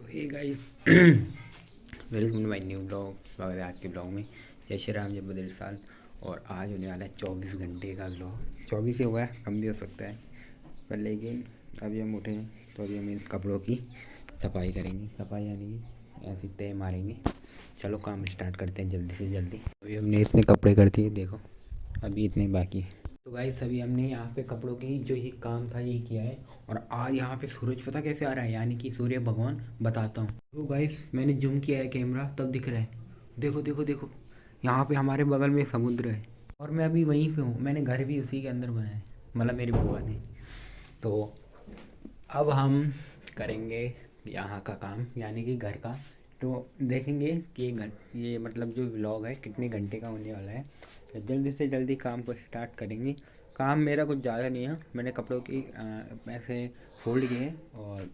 Hey guys welcome to my new blog. स्वागत है आज के ब्लॉग में। जय श्री राम, जय बद्र साल। और आज होने वाला है 24 घंटे का ब्लॉग। 24 ही होगा, कम भी हो सकता है, पर लेकिन अभी हम उठे हैं तो अभी हम इन कपड़ों की सफाई करेंगे। सफाई यानी ऐसे तय मारेंगे। चलो काम स्टार्ट करते हैं जल्दी से जल्दी। अभी हमने इतने कपड़े कर दिए, देखो अभी इतने बाकी है। तो गाइस अभी हमने यहाँ पे कपड़ों की जो ये काम था ये किया है। और आज यहाँ पे सूरज पता कैसे आ रहा है, यानी कि सूर्य भगवान। बताता हूँ तो गाइस, मैंने जूम किया है कैमरा तब दिख रहा है। देखो देखो देखो, यहाँ पे हमारे बगल में समुद्र है और मैं अभी वहीं पे हूँ। मैंने घर भी उसी के अंदर बनाया है, मतलब मेरी बुआ ने। तो अब हम करेंगे यहाँ का काम, यानी कि घर का। तो देखेंगे कि ये मतलब जो व्लॉग है कितने घंटे का होने वाला है। जल्दी से जल्दी काम को स्टार्ट करेंगे। काम मेरा कुछ ज़्यादा नहीं है, मैंने कपड़ों की ऐसे फोल्ड किए हैं और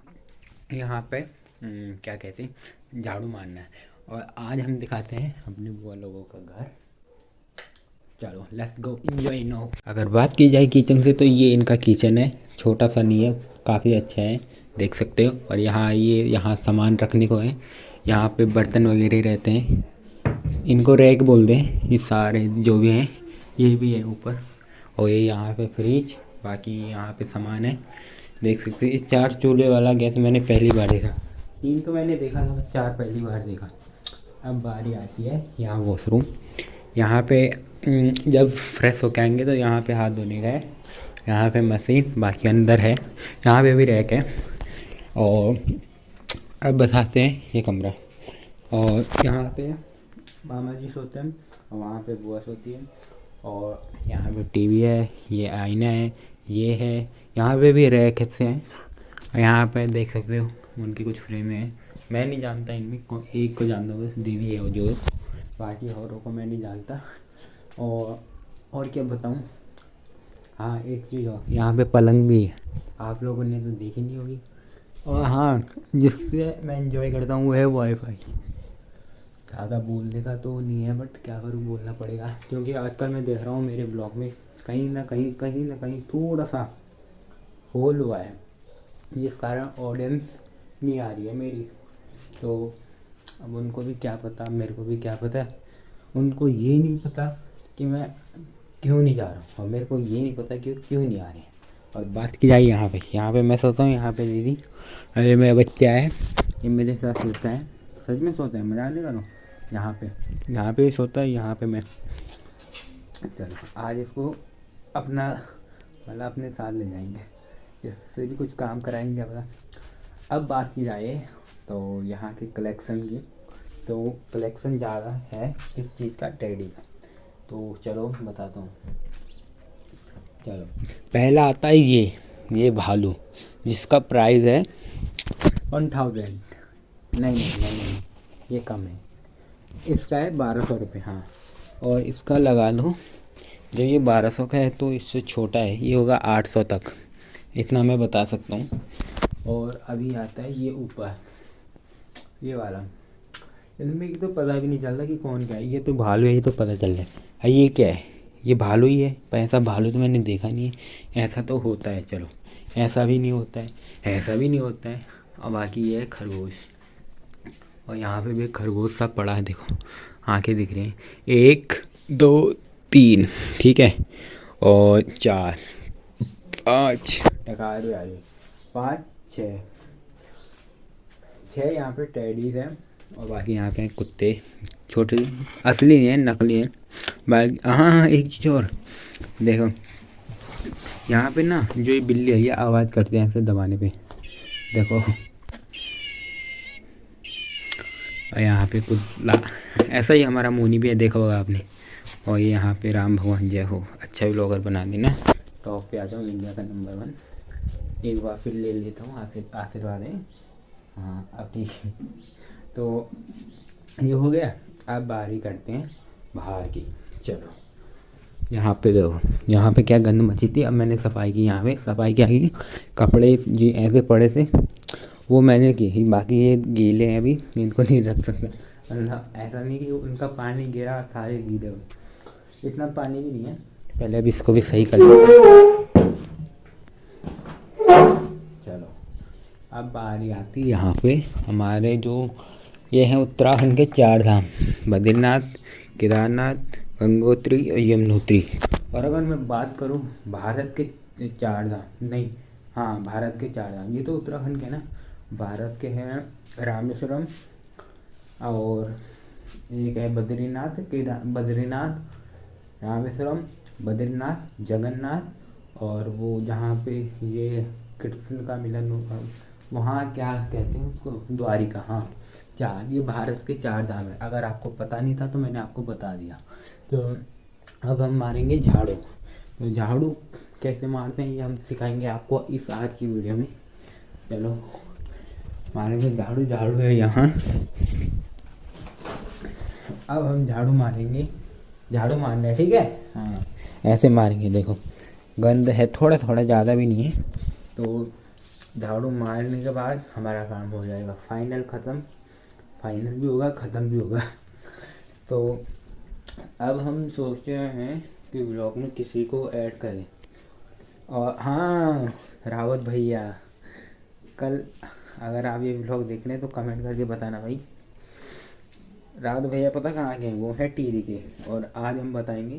यहाँ पे क्या कहते हैं, झाड़ू मारना है। और आज हम दिखाते हैं अपने बुआ लोगों का घर। चलो लेट्स गो एंजॉय नाउ। अगर बात की जाए किचन से तो ये इनका किचन है, छोटा सा नहीं है, काफ़ी अच्छा है, देख सकते हो। और यहाँ सामान रखने को है, यहाँ पे बर्तन वगैरह रहते हैं, इनको रैक बोलते हैं। ये सारे जो भी हैं ये भी है ऊपर। और ये यहाँ पे फ्रिज, बाकी यहाँ पे सामान है, देख सकते हो। इस 4 चूल्हे वाला गैस मैंने पहली बार देखा। 3 तो मैंने देखा था, बस 4 पहली बार देखा। अब बारी आती है यहाँ वॉशरूम। यहाँ पे जब फ्रेश होके आएंगे तो यहाँ पे हाथ धोने का है। यहाँ पे मशीन, बाकी अंदर है, यहाँ पे भी रैक है। और अब बताते हैं ये कमरा। और यहाँ पे मामा जी सोते हैं और वहाँ पे बुआ सोती है। और यहाँ पे टीवी है, ये आईना है, ये है, यहाँ पे भी रैक से हैं। और यहाँ पे देख सकते हो उनकी कुछ फ्रेमें हैं। मैं नहीं जानता इनमें एक को जानता हूँ, दीदी है वो जो, बाकी औरों को मैं नहीं जानता। और क्या बताऊँ। हाँ एक चीज़ और, यहाँ पे पलंग भी है, आप लोगों ने तो देखी नहीं होगी। और हाँ, जिससे मैं इंजॉय करता हूँ वो है वाईफाई। ज़्यादा बोलने का तो नहीं है, बट क्या करूँ, बोलना पड़ेगा, क्योंकि आजकल मैं देख रहा हूँ मेरे ब्लॉग में कहीं ना कहीं थोड़ा सा होल हुआ है, जिस कारण ऑडियंस नहीं आ रही है मेरी। तो अब उनको भी क्या पता, मेरे को भी क्या पता। उनको ये नहीं पता कि मैं क्यों नहीं जा रहा हूँ, और मेरे को ये नहीं पता कि क्यों नहीं आ रहे हैं। और बात की जाए यहाँ पे मैं सोता हूँ, यहाँ पे दीदी, अरे मेरा बच्चा है, ये मेरे साथ सोता है, सच में सोता है, मजाक नहीं कर रहा हूँ। यहाँ पे ही सोता है, यहाँ पे मैं। चलो आज इसको अपना मतलब अपने साथ ले जाएंगे, इससे भी कुछ काम कराएंगे अपना। अब बात की जाए तो यहाँ की कलेक्शन की, तो कलेक्शन ज़्यादा है किस चीज़ का, टेडी का। तो चलो बताता हूँ। चलो पहला आता है ये भालू, जिसका प्राइस है 1000। नहीं, ये कम है, इसका है 1200 रुपये। हाँ, और इसका लगा लो, जब ये 1200 का है तो इससे छोटा है, ये होगा 800 तक, इतना मैं बता सकता हूँ। और अभी आता है ये ऊपर, ये वाला, इनमें तो पता भी नहीं चलता कि कौन क्या है। ये तो भालू है, ये तो पता चल रहा है। ये क्या है, ये भालू ही है, पर ऐसा भालू तो मैंने देखा नहीं है। ऐसा तो होता है, चलो ऐसा भी नहीं होता है, ऐसा भी नहीं होता है। और बाकी ये है खरगोश, और यहाँ पे भी खरगोश सा पड़ा है, देखो आंखें दिख रही हैं, 1 2 3, ठीक है, और 4 5 टकार भी आ रही, 5 6 6 यहाँ पे टेडीज हैं। और बाकी यहाँ पे कुत्ते, छोटे, असली नहीं है, नकली है। बाकी हाँ, एक चीज़ और देखो, यहाँ पे ना जो ये बिल्ली है ये आवाज़ करते हैं ऐसे दबाने पे, देखो। और यहाँ पे कुछ ऐसा ही हमारा मोनी भी है, देखा होगा आपने। और ये यहाँ पे राम भगवान जय हो, अच्छा व्लॉगर बना देना, टॉप पे आ जाओ, इंडिया का नंबर 1। एक बार फिर ले लेता हूँ, आशीर्वाद है। हाँ अब ठीक है। तो ये हो गया, अब बारी करते हैं बाहर की। चलो यहाँ पे देखो, यहाँ पे क्या गंद मची थी, अब मैंने सफाई की। यहाँ पे सफाई क्या की, कपड़े जी ऐसे पड़े से वो मैंने की, बाकी ये गीले हैं, अभी इनको नहीं रख सकता। ऐसा नहीं कि उनका पानी गिरा सारे गीले हो, इतना पानी भी नहीं है। पहले अभी इसको भी सही कर लेते हैं। चलो अब बारी आती है यहाँ पे हमारे जो ये हैं उत्तराखंड के 4 धाम, बद्रीनाथ, केदारनाथ, गंगोत्री और यमुनोत्री। और अगर मैं बात करूँ भारत के 4 धाम, नहीं हाँ भारत के 4 धाम, ये तो उत्तराखंड के ना, भारत के हैं रामेश्वरम और एक है बद्रीनाथ, बद्रीनाथ, रामेश्वरम, बद्रीनाथ, जगन्नाथ और वो जहाँ पे ये कृष्ण का मिलन होगा वहाँ क्या कहते हैं उसको, द्वारिका। हाँ 4, ये भारत के 4 धाम है। अगर आपको पता नहीं था तो मैंने आपको बता दिया। तो अब हम मारेंगे झाड़ू। तो झाड़ू कैसे मारते हैं ये हम सिखाएंगे आपको इस आज की वीडियो में। चलो मारेंगे झाड़ू। झाड़ू है यहाँ। अब हम झाड़ू मारेंगे, झाड़ू मारना है, ठीक है। हाँ ऐसे मारेंगे, देखो गंद है थोड़ा थोड़ा, ज़्यादा भी नहीं है। तो झाड़ू मारने के बाद हमारा काम हो जाएगा फाइनल ख़त्म, फाइनल भी होगा ख़त्म भी होगा। तो अब हम सोच रहे हैं कि व्लॉग में किसी को ऐड करें। और हाँ रावत भैया, कल अगर आप ये व्लॉग देख रहे हैं तो कमेंट करके बताना भाई। रावत भैया पता कहाँ के हैं, वो है टिहरी के। और आज हम बताएंगे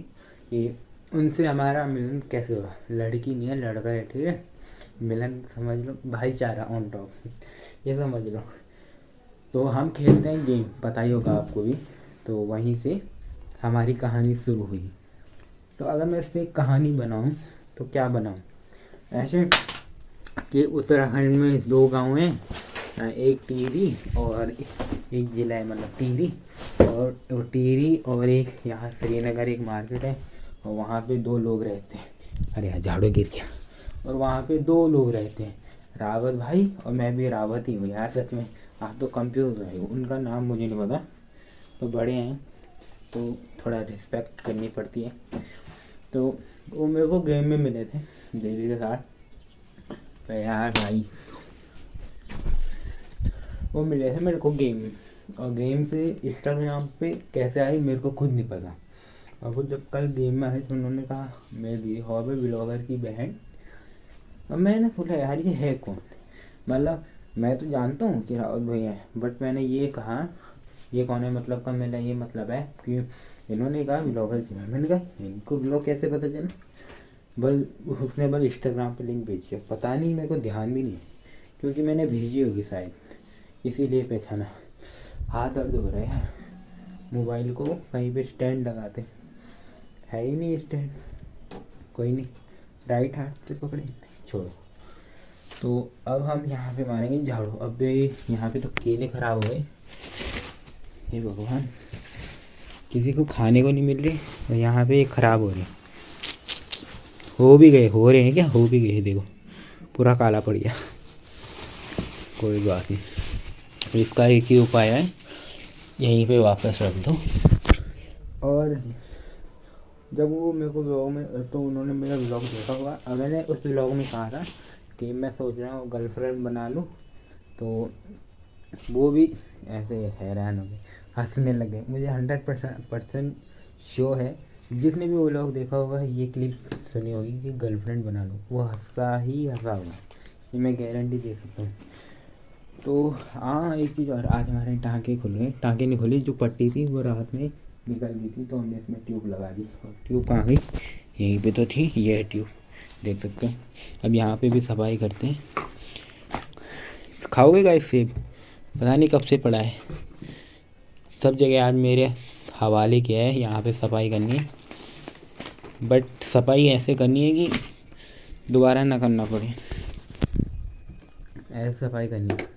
कि उनसे हमारा मिलन कैसे हुआ। लड़की नहीं है लड़का है, ठीक है। मिलन समझ लो, भाईचारा ऑन टॉप, ये समझ लो। तो हम खेलते हैं गेम, पता ही होगा आपको भी। तो वहीं से हमारी कहानी शुरू हुई। तो अगर मैं इस पर एक कहानी बनाऊँ तो क्या बनाऊँ, ऐसे कि उत्तराखंड में 2 गांव हैं, एक टिहरी और एक ज़िला है, मतलब टिहरी और टिहरी और एक यहाँ श्रीनगर एक मार्केट है और वहाँ पे 2 लोग रहते हैं। अरे यार झाड़ू गिर गया। और वहाँ पे 2 लोग रहते हैं, रावत भाई और मैं भी रावत ही हूँ यार, सच में आप तो कंफ्यूज रहे हो। उनका नाम मुझे नहीं पता, तो बड़े हैं तो थोड़ा रिस्पेक्ट करनी पड़ती है। तो वो मेरे को गेम में मिले थे देवी के साथ। तो यार भाई वो मिले थे मेरे को गेम में, और गेम से इंस्टाग्राम पे कैसे आई मेरे को खुद नहीं पता। और वो जब कल गेम में आए तो उन्होंने कहा मेरी हॉबी ब्लॉगर की बहन। और मैंने सोचा यार ये है कौन, मतलब मैं तो जानता हूँ कि रावत भैया है, बट मैंने ये कहा ये कौन है, मतलब का मेरा ये मतलब है कि इन्होंने कहा ब्लॉगर की बहन। मैंने कहा इनको ब्लॉग कैसे पता चला, उसने बस इंस्टाग्राम पे लिंक भेजी है, पता नहीं मेरे को ध्यान भी नहीं क्योंकि मैंने भेजी होगी शायद, इसीलिए पहचाना। हाथ दर्द हो रहा है यार, मोबाइल को कहीं पे स्टैंड लगाते, है ही नहीं स्टैंड। कोई नहीं, राइट हाथ से पकड़े, छोड़ो। तो अब हम यहाँ पे मारेंगे झाड़ू। अब यहाँ पे तो केले खराब हो गए, हे भगवान किसी को खाने को नहीं मिल रही और यहाँ पे ये खराब हो रहे, हो भी गए, हो रहे हैं क्या, हो भी गए, देखो पूरा काला पड़ गया। कोई बात नहीं, इसका एक ही उपाय है, यहीं पे वापस रख दो। और जब वो मेरे को व्लॉग में, तो उन्होंने मेरा व्लॉग देखा होगा और मैंने उस व्लॉग में कहा था कि मैं सोच रहा हूँ गर्लफ्रेंड बना लूँ। तो वो भी ऐसे हैरान हो गए, हंसने लगे। मुझे 100% शो है, जिसने भी वो व्लॉग देखा होगा ये क्लिप सुनी होगी कि गर्लफ्रेंड बना लो, वो हंसा ही हंसा होगा, ये मैं गारंटी दे सकता हूँ। तो हाँ एक चीज़ और, आज हमारे टाँके खुल गए, टाँके नहीं खुली, जो पट्टी थी वो रात में निकल गई थी तो हमने इसमें ट्यूब लगा दी। और ट्यूब कहाँ गई, यहीं पे तो थी, ये है ट्यूब, देख सकते हैं। अब यहाँ पे भी सफाई करते हैं। खाओगे गाइस सेब, पता नहीं कब से पड़ा है, सब जगह आज मेरे हवाले किया है। यहाँ पे सफाई करनी है, बट सफाई ऐसे करनी है कि दोबारा ना करना पड़े, ऐसे सफाई करनी है।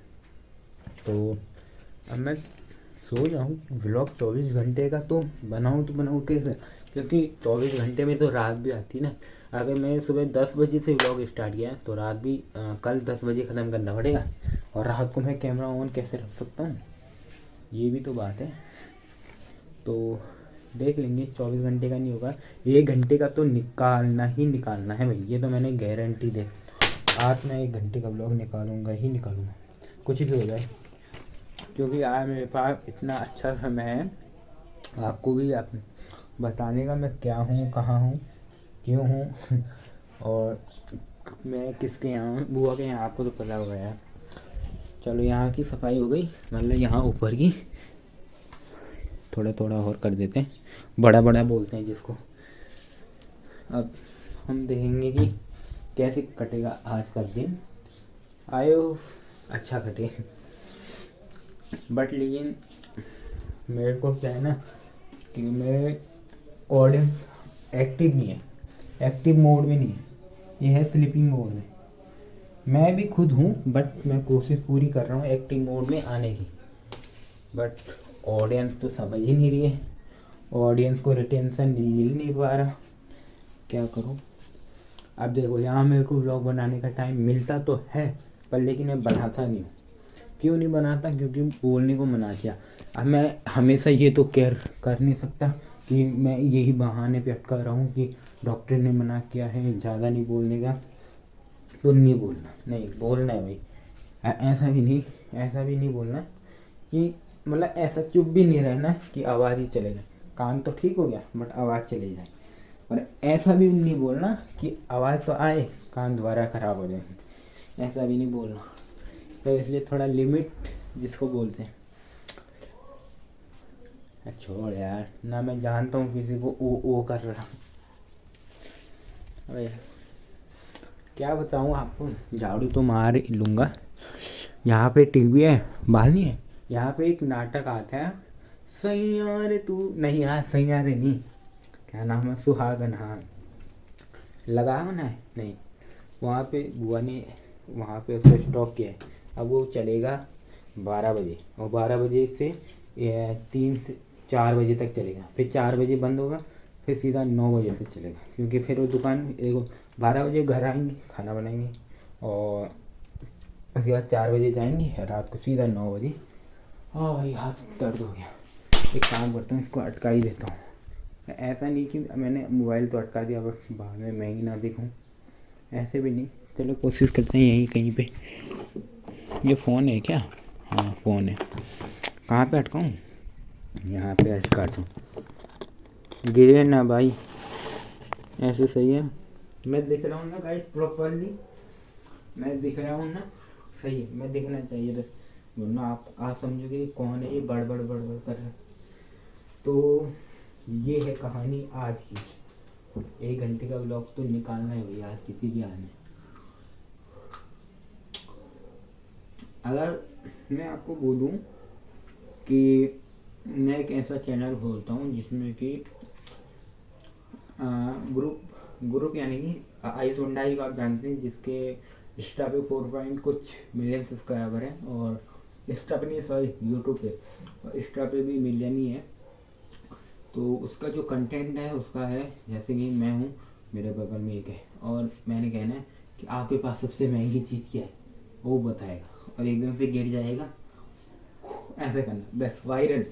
तो अब मैं सोच रहा हूँ व्लॉग 24 घंटे का तो बनाऊँ कैसे, क्योंकि 24 घंटे में तो रात भी आती ना। अगर मैं सुबह 10 बजे से व्लॉग स्टार्ट किया तो रात भी कल 10 बजे ख़त्म करना पड़ेगा, और रात को मैं कैमरा ऑन कैसे रख सकता हूँ, ये भी तो बात है। तो देख लेंगे, 24 घंटे का नहीं होगा, 1 घंटे का तो निकालना ही निकालना है भाई, ये तो मैंने गारंटी दे। आज मैं 1 घंटे का व्लॉग निकालूंगा ही निकालूंगा, कुछ भी हो जाए, क्योंकि आज मेरे पास इतना अच्छा समय है आपको भी बताने का मैं क्या हूँ, कहाँ हूँ, क्यों हूँ और मैं किसके यहाँ हूँ। बुआ के यहाँ आपको तो पता होगा यार, चलो यहाँ की सफाई हो गई, मतलब यहाँ ऊपर की थोड़ा थोड़ा और कर देते हैं, बड़ा बड़ा बोलते हैं जिसको। अब हम देखेंगे कि कैसे कटेगा आज का दिन। आयो अच्छा कटे, बट लेकिन मेरे को क्या है ना कि मेरे ऑडियंस एक्टिव नहीं है, एक्टिव मोड में नहीं है, ये है स्लीपिंग मोड में। मैं भी खुद हूँ, बट मैं कोशिश पूरी कर रहा हूँ एक्टिव मोड में आने की, बट ऑडियंस तो समझ ही नहीं रही है, ऑडियंस को रिटेंशन मिल नहीं पा रहा, क्या करूँ। अब देखो यहाँ मेरे को व्लॉग बनाने का टाइम मिलता तो है, पर लेकिन मैं बनाता नहीं हूँ। क्यों नहीं बनाता? क्योंकि बोलने को मना किया। अब मैं हमेशा ये तो केयर कर नहीं सकता कि मैं यही बहाने पे अटका रहा हूँ कि डॉक्टर ने मना किया है ज़्यादा नहीं बोलने का, तो नहीं बोलना, नहीं बोलना है भाई। ऐसा भी नहीं बोलना कि मतलब ऐसा चुप भी नहीं रहना कि आवाज़ ही चले जाए, कान तो ठीक हो गया बट आवाज़ चले जाए। और ऐसा भी नहीं बोलना कि आवाज़ तो आए कान दोबारा ख़राब हो जाए, ऐसा भी नहीं बोलना। तो इसलिए थोड़ा लिमिट जिसको बोलते हैं। छोड़ यार ना, मैं जानता हूँ किसी को ओ कर रहा। अरे यार क्या बताऊँ आपको, झाड़ू तो मार ही लूँगा। यहाँ पे टीवी है, बाल नहीं है। यहाँ पे एक नाटक आता है, सैयारे तू नहीं यार, सैयारे नहीं, क्या नाम है, सुहागन, हाँ लगा होना है नहीं। वहाँ पे बुआ ने वहाँ पे उसको स्टॉप किया है। अब वो चलेगा 12 बजे, और 12 बजे से 3 से 4 बजे तक चलेगा, फिर 4 बजे बंद होगा, फिर सीधा 9 बजे से चलेगा। क्योंकि फिर वो दुकान देखो 12 बजे घर आएंगे, खाना बनाएंगे, और उसके बाद 4 बजे जाएंगे, रात को सीधा 9 बजे। हाँ भाई हाथ दर्द हो गया। एक काम करता हूँ, इसको अटका ही देता हूँ। ऐसा नहीं कि मैंने मोबाइल तो अटका दिया बट बाद में मैं ही ना दिखूँ, ऐसे भी नहीं। चलो कोशिश करते हैं यहीं कहीं पे। ये फ़ोन है क्या? हाँ फ़ोन है। कहाँ पे अटकाऊँ? यहाँ पे अटका दूँ, गिरे ना भाई, ऐसे सही है। मैं दिख रहा हूँ ना गाइस प्रॉपरली, मैं दिख रहा हूँ ना, सही है, मैं दिखना चाहिए बस, वरना आप समझोगे कौन है ये बड़बड़ बड़बड़ कर रहा है। तो ये है कहानी आज की। 1 घंटे का व्लॉग तो निकालना है भैया आज किसी भी हाल में। अगर मैं आपको बोलूं कि मैं एक ऐसा चैनल खोलता हूं जिसमें कि ग्रुप यानी कि आयुष हुंडई को आप जानते हैं, जिसके इंस्टा पे 4 पॉइंट कुछ मिलियन सब्सक्राइबर हैं, और इंस्टा पे नहीं सॉरी यूट्यूब पे, इंस्टा पे भी मिलियन ही है। तो उसका जो कंटेंट है उसका है जैसे कि मैं हूँ, मेरे बगल में एक है, और मैंने कहना है कि आपके पास सबसे महंगी चीज़ क्या है, वो बताएगा, और एकदम से गिर जाएगा, ऐसे करना बस, वायरल,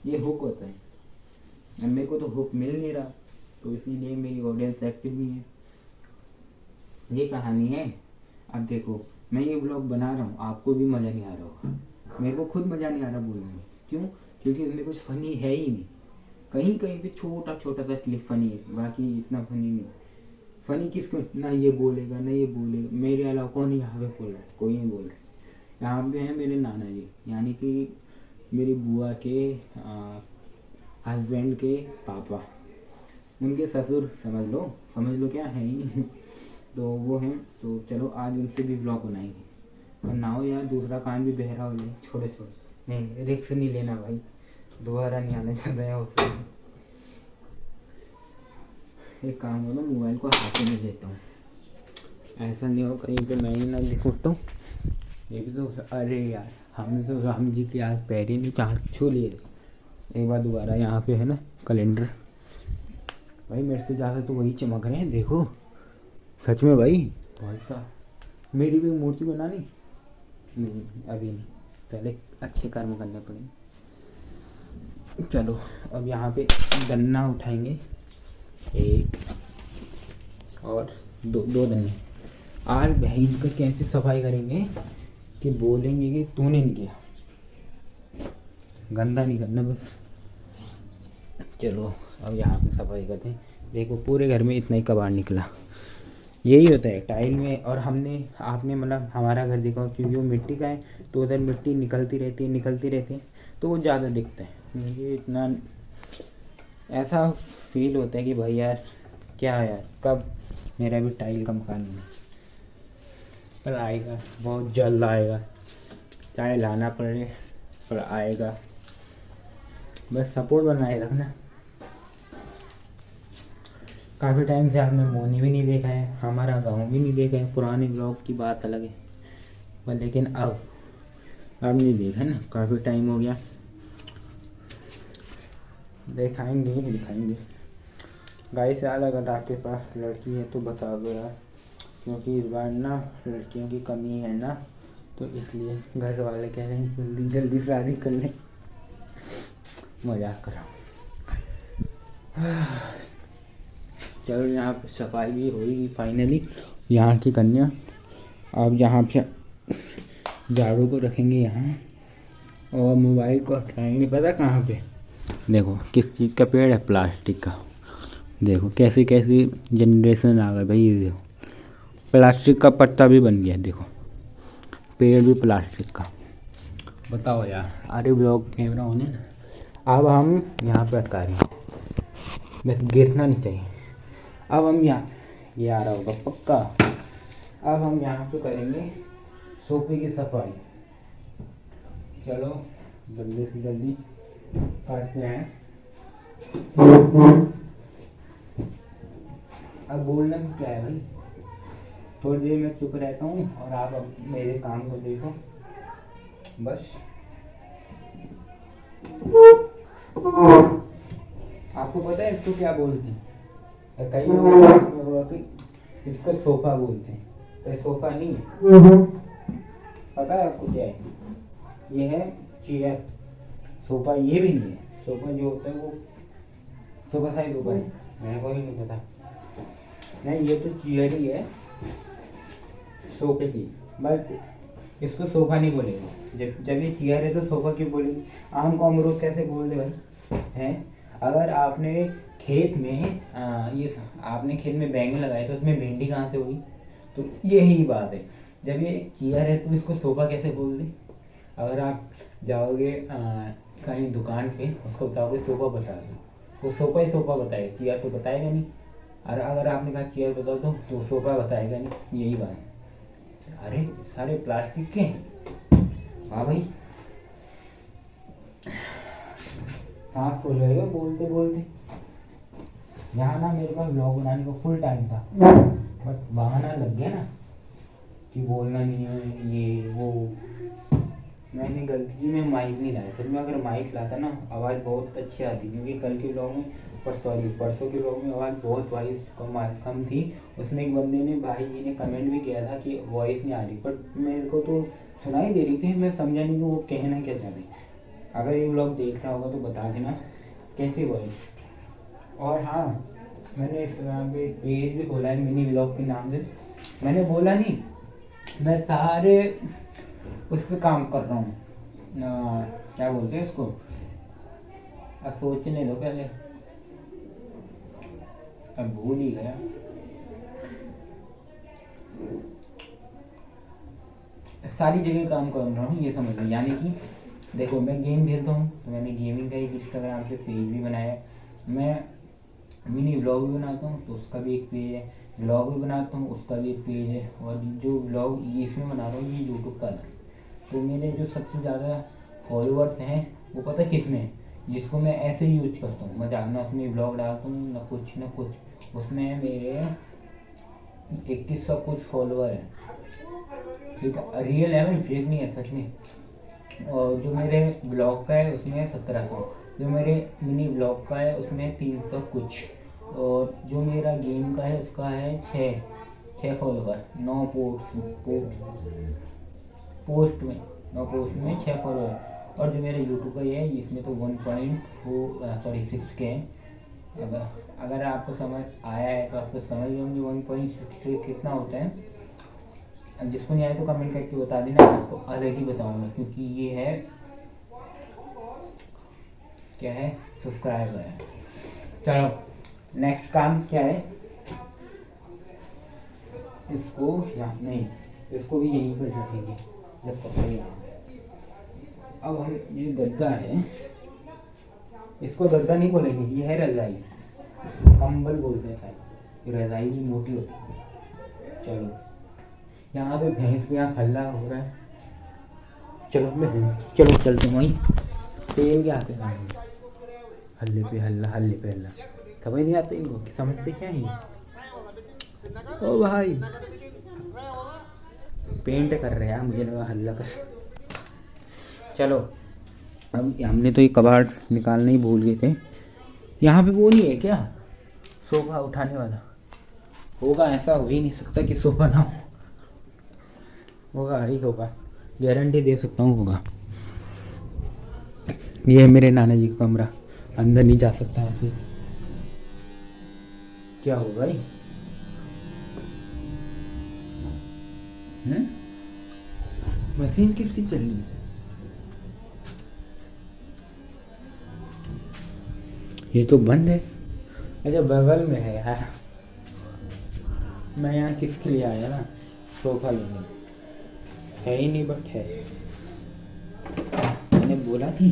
ये हुक होता है। अब मेरे को तो हुक मिल नहीं रहा, तो इसीलिए मेरी ऑडियंस एक्टिव नहीं है। ये कहानी है। अब देखो मैं ये ब्लॉग बना रहा हूँ, आपको भी मज़ा नहीं आ रहा होगा, मेरे को खुद मज़ा नहीं आ रहा बोलने में। क्यों? क्योंकि इसमें कुछ फ़नी है ही नहीं। कहीं कहीं पे छोटा छोटा सा क्लिप फनी है, बाकी इतना फनी नहीं। फनी किसको, ना ये बोलेगा ना ये बोलेगा, मेरे अलावा कौन यहाँ पे बोल रहा है, कोई नहीं बोल रहा है। यहाँ पे हैं मेरे नाना जी, यानी कि मेरी बुआ के हस्बैंड के पापा, उनके ससुर, समझ लो क्या है ही। तो वो हैं, तो चलो आज उनसे भी ब्लॉग बनाएंगे। और ना हो यार दूसरा कान भी बहरा हो जाए, छोटे नहीं, रिक्स नहीं लेना भाई, दोबारा नहीं आने चाहता है उससे। एक काम करो, मोबाइल को हाथ में लेता हूँ, ऐसा नहीं हो कहीं पे मैं ही ना दिखूँ। तो ये भी तो, अरे यार हमने तो राम जी के आज पैर ही नहीं हाथ छू लिए। एक बार दोबारा यहाँ पे है ना कैलेंडर, भाई मेरे से ज़्यादा तो वही चमक रहे हैं, देखो सच में भाई साहब। मेरी भी मूर्ति बनानी नहीं, अभी नहीं, पहले अच्छे कर्म करने पड़ेंगे। चलो अब यहाँ पे गन्ना उठाएंगे, एक और दो दन्ने। आज बहन का कैसे सफाई करेंगे कि बोलेंगे कि तूने नहीं किया, गंदा नहीं करना बस। चलो अब यहाँ पे सफाई करते हैं। देखो पूरे घर में इतना ही कबाड़ निकला, यही होता है टाइल में। और आपने मतलब हमारा घर देखा हो, क्योंकि वो मिट्टी का है तो उधर मिट्टी निकलती रहती है तो वो ज़्यादा दिखता है। मुझे इतना ऐसा फील होता है कि भाई यार क्या यार, कब मेरा भी टाइल का मकान बने। पर आएगा, बहुत जल्द आएगा, चाहे लाना पड़े पर आएगा। बस सपोर्ट बनाए रखना। काफ़ी टाइम से आपने मोनी भी नहीं देखा है, हमारा गांव भी नहीं देखा है। पुराने ब्लॉग की बात अलग है, पर लेकिन अब नहीं देखा ना, काफ़ी टाइम हो गया। दिखाएंगे गाइस यार। अगर आपके पास लड़की है तो बता दो यार, क्योंकि इस बार ना लड़कियों की कमी है ना, तो इसलिए घर वाले कह रहे हैं जल्दी जल्दी शादी कर लें। मजाक कर रहा हूँ। चलो, यहाँ पे सफाई भी होगी फाइनली। यहाँ की कन्या अब यहाँ पे झाड़ू को रखेंगे यहाँ, और मोबाइल को हटाएंगे पता कहाँ पे। देखो किस चीज़ का पेड़ है, प्लास्टिक का। देखो कैसी कैसी जनरेशन आ गई भाई। ये देखो प्लास्टिक का पत्ता भी बन गया, देखो पेड़ भी प्लास्टिक का। बताओ यार। अरे ब्लॉग कैमरा होने ना। अब हम यहाँ पे अटका रहे हैं, बस गिरना नहीं चाहिए। अब हम यहाँ, ये आ रहा होगा पक्का। अब हम यहाँ पे करेंगे सोफे की सफाई। चलो जल्दी से जल्दी करते हैं। अब बोलना भी क्या है भाई, थोड़ी देर में चुप रहता हूँ और आप अब मेरे काम को देखो बस। आपको पता है इसको क्या बोलते हैं? कई लोग इसको सोफा बोलते हैं, तो सोफा नहीं है। पता है आपको क्या है? ये है चेयर। सोफा ये भी नहीं है। सोफा जो होता है वो सोफा साइज ऊपर है, मेरे को ही नहीं पता। नहीं, ये तो चेयर ही है सोफे की, बट इसको सोफा नहीं बोलेंगे। जब ये चेयर है तो सोफा क्यों बोलेंगे? आम को अमरूद कैसे बोल दे भाई हैं? अगर आपने खेत में आपने खेत में बैंगन लगाए तो उसमें भिंडी कहाँ से हुई? तो यही बात है, जब ये चेयर है तो इसको सोफा कैसे बोल दे? अगर आप जाओगे कहीं दुकान पे, उसको बताओगे सोफा बता दो, वो सोफा ही सोफा बताएगा, चेयर तो बताएगा नहीं। और अगर आपने कहा चेयर बता दो तो सोफा बताएगा नहीं, यही बात है। अरे सारे प्लास्टिक के हैं। हाँ भाई, सांस फूल रहे हो बोलते बोलते। यहाँ ना मेरे पास ब्लॉग बनाने का फुल टाइम था, बट बहाना लग गया ना कि बोलना नहीं है ये वो। मैंने गलती में माइक नहीं लाया। सर में अगर माइक लाता ना आवाज़ बहुत अच्छी आती, क्योंकि कल के ब्लॉग में परसों के ब्लॉग में आवाज़ बहुत वॉइस कम थी। उसमें एक बंदे ने, भाई जी ने कमेंट भी किया था कि वॉइस नहीं आ रही, बट मेरे को तो सुनाई दे रही थी। मैं समझा नहीं कि वो कहना क्या चाहते। अगर ये ब्लॉग देख रहा होगा तो बता देना कैसी वॉइस। और हाँ, मैंने इंस्टाग्राम पे पेज भी खोला है मिनी ब्लॉग के नाम से। मैंने बोला नहीं, मैं सारे उस पर काम कर रहा हूँ, क्या बोलते हैं उसको, अब सोचने दो पहले, अब भूल ही गया। सारी जगह काम कर रहा हूँ ये समझ लो। यानी कि देखो मैं गेम खेलता हूँ तो मैंने गेमिंग का एक इंस्टाग्राम पे पेज भी बनाया है। मैं मिनी व्लॉग भी बनाता हूँ तो उसका भी एक पेज है। व्लॉग भी बनाता हूँ उसका भी एक पेज है। और जो व्लॉग ये इसमें बना रहा हूँ ये यूट्यूब का है। तो मेरे जो सबसे ज़्यादा फॉलोअर्स हैं वो पता किस में है? जिसको मैं ऐसे ही यूज करता हूँ, मैं ना उसमें व्लॉग डालता हूँ ना कुछ। उसमें मेरे 2100 कुछ फॉलोअर हैं, ठीक है, रियल है भाई, फेक नहीं है, सच में। और जो मेरे ब्लॉग का है उसमें 1700, जो मेरे मिनी ब्लॉग का है उसमें 300 कुछ, और जो मेरा गेम का है उसका है 6 फॉलोअर। 9 पोस्ट में 6 फॉलोअर। और जो मेरा यूट्यूब का है इसमें तो 6 के हैं। अगर आपको समझ आया है तो आपको समझ होंगे 1.6 कितना होता है। जिसको नहीं आया तो कमेंट करके बता देना, आपको अलग ही बताऊंगा, क्योंकि ये है क्या है, सब्सक्राइबर है। चलो नेक्स्ट काम क्या है, इसको यहाँ नहीं, इसको भी यहीं पर रखेंगे जब कपड़े यहाँ। अब हम ये गद्दा है, इसको गद्दा नहीं बोलेंगे, ये है रजाई, कंबल बोलते हैं शायद, रजाई भी मोटी होती है। चलो यहाँ पे भैंस के यहाँ हल्ला हो रहा है, चलो चलते वहीं, तेल के आते हैं हल्ले पे हल्ला, हल्ले पे हल्ला, समझ नहीं आते इनको कि समझते क्या है ये। ओ भाई पेंट कर रहे हैं, मुझे लगा हल्ला कर। चलो अब हमने तो ये कबाड़ निकालना ही भूल गए थे। यहाँ पे वो नहीं है क्या सोफा उठाने वाला? होगा, ऐसा हो ही नहीं सकता कि सोफा ना हो, होगा ही होगा, गारंटी दे सकता हूँ होगा। ये है मेरे नाना जी का कमरा, अंदर नहीं जा सकता ऐसे। क्या होगा भाई? मशीन किसकी चल रही है? ये तो बंद है। अच्छा बगल में है यार, मैं यहाँ किसके लिए आया ना सोफा लेने, है ही नहीं बट है। मैंने बोला थी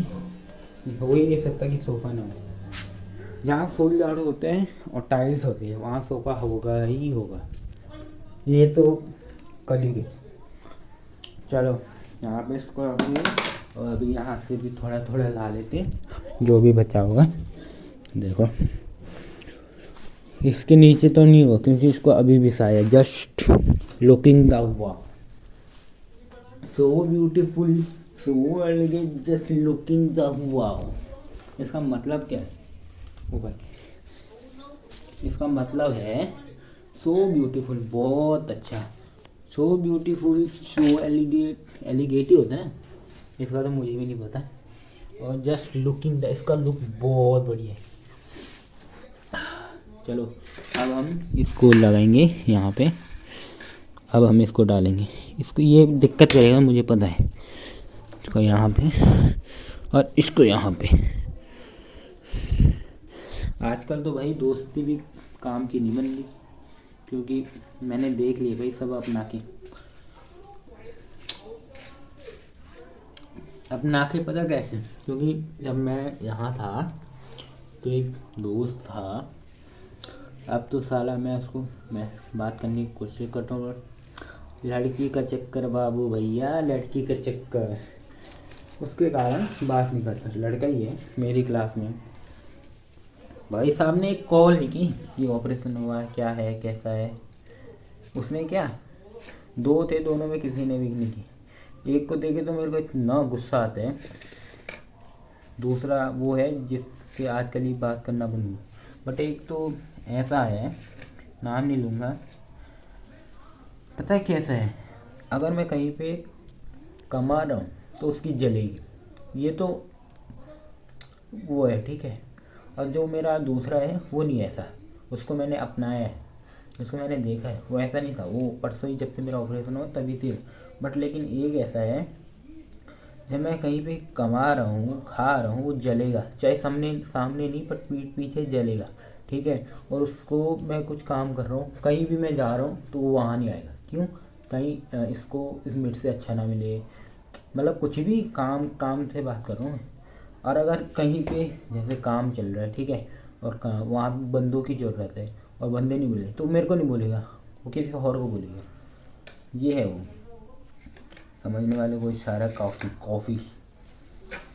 हो ही नहीं सकता कि सोफा ना हो। जहाँ फुल झाड़ू होते हैं और टाइल्स होती है वहाँ सोफा होगा ही होगा, ये तो कलयुग है। चलो यहाँ पे इसको रखेंगे और अभी यहाँ से भी थोड़ा थोड़ा ला लेते हैं जो भी बचा होगा। देखो इसके नीचे तो नहीं होगा क्योंकि इसको अभी भी साया, just looking the wow, so beautiful, so elegant, just looking the wow. इसका मतलब क्या है? ओ भाई इसका मतलब है सो ब्यूटीफुल, बहुत अच्छा, सो ब्यूटीफुल, सो एलिगेट ही होता है ना, इसका तो मुझे भी नहीं पता। और जस्ट लुकिंग द, इसका लुक बहुत बढ़िया है। चलो अब हम इसको लगाएंगे यहाँ पे, अब हम इसको डालेंगे, इसको ये दिक्कत करेगा मुझे पता है, इसको यहाँ पे और इसको यहाँ पे। आजकल तो भाई दोस्ती भी काम की नहीं बन रही, क्योंकि मैंने देख लिया भाई सब अपना के पता कैसे, क्योंकि जब मैं यहाँ था तो एक दोस्त था, अब तो साला मैं बात करने की कोशिश करता हूँ, लड़की का चक्कर बाबू भैया, लड़की का चक्कर, उसके कारण बात नहीं करता। लड़का ही है मेरी क्लास में, भाई साहब ने एक कॉल नहीं की, ये ऑपरेशन हुआ है, क्या है कैसा है, उसने क्या, दो थे दोनों में किसी ने भी नहीं की। एक को देखे तो मेरे को इतना गुस्सा आता है, दूसरा वो है जिससे आजकल ही बात करना बंद हुई, बट एक तो ऐसा है, नाम नहीं लूँगा, पता है कैसा है, अगर मैं कहीं पे कमा रहा हूँ तो उसकी जलेगी, ये तो वो है ठीक है। और जो मेरा दूसरा है वो नहीं ऐसा, उसको मैंने अपनाया है, उसको मैंने देखा है, वो ऐसा नहीं था, वो परसों ही जब से मेरा ऑपरेशन हुआ तभी थी। बट लेकिन एक ऐसा है, जब मैं कहीं पे कमा रहा हूँ खा रहा हूँ वो जलेगा, चाहे सामने नहीं पर पीठ पीछे जलेगा, ठीक है। और उसको मैं कुछ काम कर रहा हूँ, कहीं भी मैं जा रहा हूँ तो वो वहाँ नहीं आएगा, क्यों, कहीं इसको इस मिट से अच्छा ना मिले, मतलब कुछ भी काम से बात कर रहा हूँ। और अगर कहीं पे जैसे काम चल रहा है ठीक है, और वहाँ बंदों की ज़रूरत है और बंदे नहीं बोले तो मेरे को नहीं बोलेगा, वो किसी और को बोलेगा, ये है वो, समझने वाले को इशारा कॉफ़ी।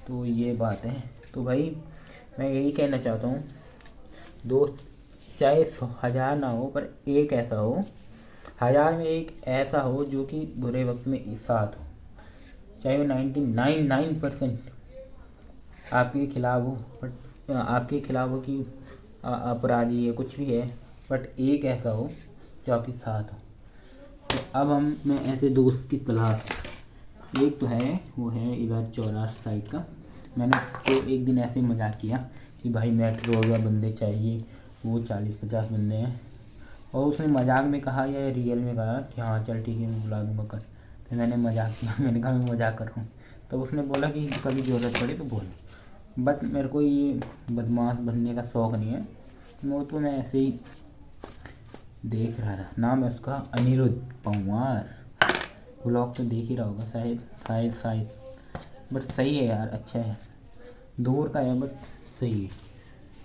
तो ये बात है। तो भाई मैं यही कहना चाहता हूँ, दोस्त चाहे 1000 ना हो पर एक ऐसा हो, 1000 में एक ऐसा हो जो कि बुरे वक्त में साथ हो, चाहे वो 99% आपके खिलाफ हो, बट आपके खिलाफ हो कि अपराधी है कुछ भी है, बट एक ऐसा हो जो आपके साथ हो। तो अब मैं ऐसे दोस्त की तलाश, एक तो है वो है इधर चौराहा साइड का, मैंने तो एक दिन ऐसे मजाक किया कि भाई मेट्रो वगैरह बंदे चाहिए, वो 40-50 बंदे हैं, और उसने मजाक में कहा या रियल में कहा कि हाँ चल ठीक है मैं बुला दूँगा कल। फिर मैंने मजाक किया, मैंने कहा मैं मजाक कर रहा हूँ, तो उसने बोला कि कभी ज़रूरत पड़े तो बोल। बट मेरे को ये बदमाश बनने का शौक़ नहीं है, वो तो मैं ऐसे ही देख रहा था, नाम है उसका अनिरुद्ध पंवार। ब्लॉग तो देख ही रहा होगा शायद शायद शायद। बट सही है यार, अच्छा है। दूर का है बट सही है।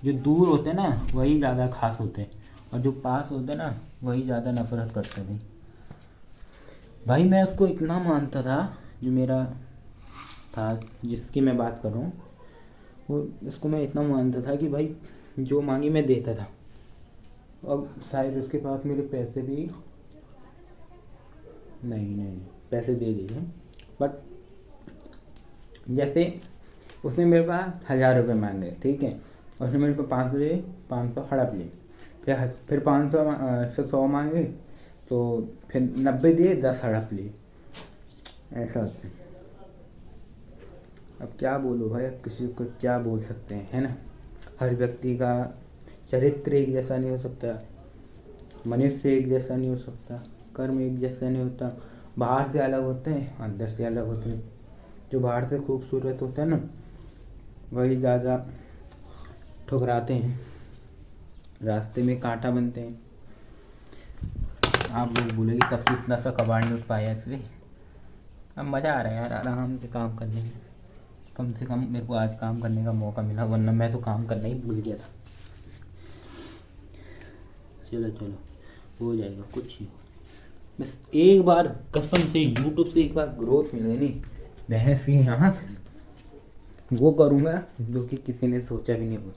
जो दूर होते हैं ना वही ज़्यादा खास होते हैं, और जो पास होते हैं ना वही ज़्यादा नफरत करते हैं। भाई मैं उसको इतना मानता था, जो मेरा था जिसकी मैं बात कर रहा हूँ, वो उसको मैं इतना मानता था कि भाई जो मांगी मैं देता था। अब शायद उसके पास मेरे पैसे भी नहीं पैसे दे दिए, बट जैसे उसने मेरे पास 1000 रुपये मांगे, ठीक है, और उसने मेरे को 500 लिए, 500 हड़प लिए। फिर 500 से 100 मांगे, तो फिर 90 दिए, 10 हड़प लिए। ऐसा होता है। अब क्या बोलो भाई, अब किसी को क्या बोल सकते हैं, है ना। हर व्यक्ति का चरित्र एक जैसा नहीं हो सकता, मनुष्य एक जैसा नहीं हो सकता, कर्म एक जैसा नहीं होता। बाहर से अलग होते हैं, अंदर से अलग होते हैं। जो बाहर से खूबसूरत होता है ना, वही ज़्यादा ठुकराते हैं, रास्ते में कांटा बनते हैं। आप लोग बोलेंगे तब से इतना सा कबाड़ नहीं उठ पाया इसलिए। अब मज़ा आ रहा है यार आराम से काम करने में। कम से कम मेरे को आज काम करने का मौका मिला, वरना मैं तो काम करना ही भूल गया था। चलो चलो हो जाएगा, कुछ नहीं। बस एक बार कसम से यूट्यूब से एक बार ग्रोथ मिल गई नहीं, बहस ही यहाँ वो करूँगा जो कि किसी ने सोचा भी नहीं हो।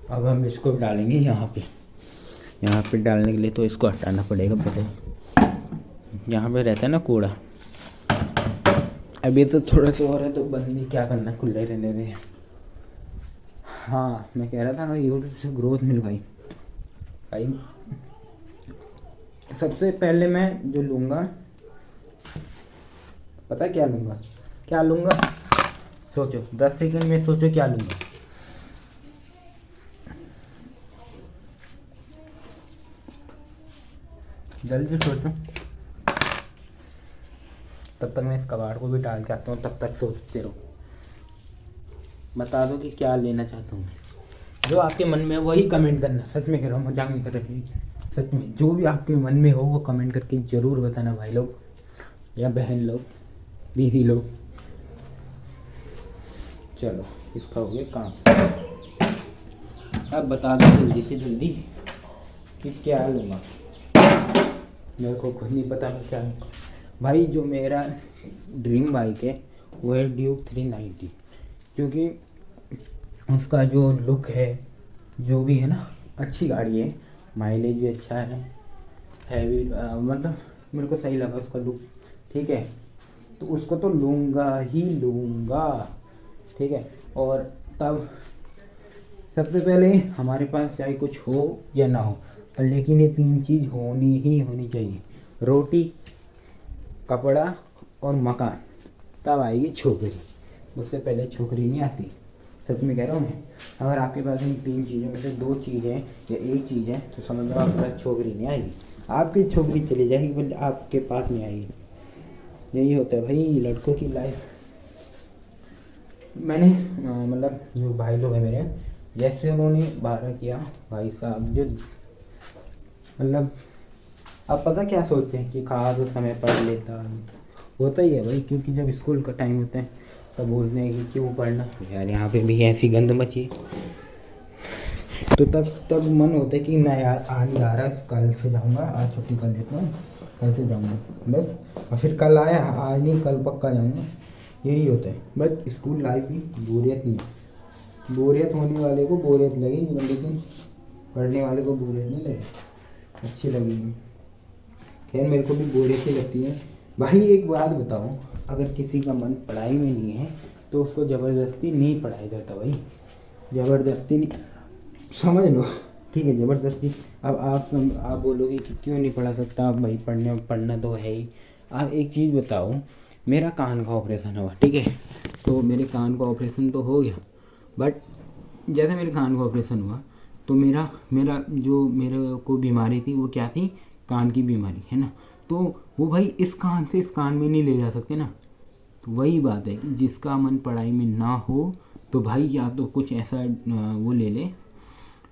अब हम इसको डालेंगे यहाँ पे डालने के लिए तो इसको हटाना पड़ेगा पहले। यहाँ पे रहता है ना कूड़ा। अभी तो थोड़ा सा और है तो बंद भी क्या करना, खुले रहने दें। हाँ मैं कह रहा था ना यूट्यूब से ग्रोथ मिल गई भाई। सबसे पहले मैं जो लूँगा, पता क्या लूँगा, सोचो 10 सेकंड में सोचो क्या लूँगा। जल्दी सोचो, तब तक मैं इस कबाड़ को भी डाल के आता हूँ, तब तक सोचते रहो। बता दो कि क्या लेना चाहता हूँ। जो आपके मन में है वही कमेंट करना, सच में कह रहा हूँ, मजाक नहीं कर रही। सच में जो भी आपके मन में हो वो कमेंट करके ज़रूर बताना भाई लोग, या बहन लोग, दीदी लोग। चलो इसका हो गया काम। अब बता दो जल्दी से जल्दी कि क्या लूँगा। मेरे को खुद नहीं पता मैं क्या लूँगा भाई। जो मेरा ड्रीम बाइक है वो है ड्यूक 390, क्योंकि उसका जो लुक है, जो भी है ना, अच्छी गाड़ी है, माइलेज भी अच्छा है, हैवी मतलब मेरे को सही लगा उसका लुक, ठीक है। तो उसको तो लूँगा ही लूँगा, ठीक है। और तब सबसे पहले हमारे पास चाहे कुछ हो या ना हो, पर लेकिन ये 3 चीज़ होनी ही होनी चाहिए: रोटी, कपड़ा और मकान। तब आएगी छोकरी, उससे पहले छोकरी नहीं आती। सच में कह रहा हूँ मैं। अगर आपके पास इन 3 चीज़ों में से 2 चीज़ें या एक चीज़ है तो समझ लो आपके पास छोकरी नहीं आएगी। आपकी छोकरी चली जाएगी बल्कि आपके पास नहीं आएगी। यही होता है भाई लड़कों की लाइफ। मैंने मतलब जो भाई लोग हैं मेरे, जैसे उन्होंने 12 किया, भाई साहब जो मतलब आप पता क्या सोचते हैं कि खास उस समय पढ़ लेता, होता ही है भाई। क्योंकि जब स्कूल का टाइम होता है तब बोलते हैं कि क्यों पढ़ना यार, यहाँ पे भी ऐसी गंद मची। तो तब मन होता है कि मैं यार आज नहीं आ रहा, कल से जाऊँगा, आज छुट्टी कर लेता हूँ, कल से जाऊँगा बस। और फिर कल आया, आज नहीं कल पक्का जाऊँगा, यही होता है। बट स्कूल लाइफ में बोरियत नहीं है। बोरियत होने वाले को बोरियत लगेगी, लेकिन पढ़ने वाले को बोरियत नहीं लगेगी, अच्छी लगेगी। खैर मेरे को भी बोरियत ही लगती है भाई। एक बात बताओ, अगर किसी का मन पढ़ाई में नहीं है तो उसको ज़बरदस्ती नहीं पढ़ाया जाता भाई, ज़बरदस्ती नहीं, समझ लो, ठीक है, ज़बरदस्ती। अब आप बोलोगे कि क्यों नहीं पढ़ा सकता आप भाई, पढ़ना तो है ही। आप एक चीज़ बताओ, मेरा कान का ऑपरेशन हुआ, ठीक है, तो मेरे कान का ऑपरेशन तो हो गया, बट जैसे मेरे कान का ऑपरेशन हुआ तो मेरा जो मेरे को बीमारी थी वो क्या थी, कान की बीमारी है ना। तो वो भाई इस कान से इस कान में नहीं ले जा सकते ना। तो वही बात है कि जिसका मन पढ़ाई में ना हो तो भाई या तो कुछ ऐसा वो ले ले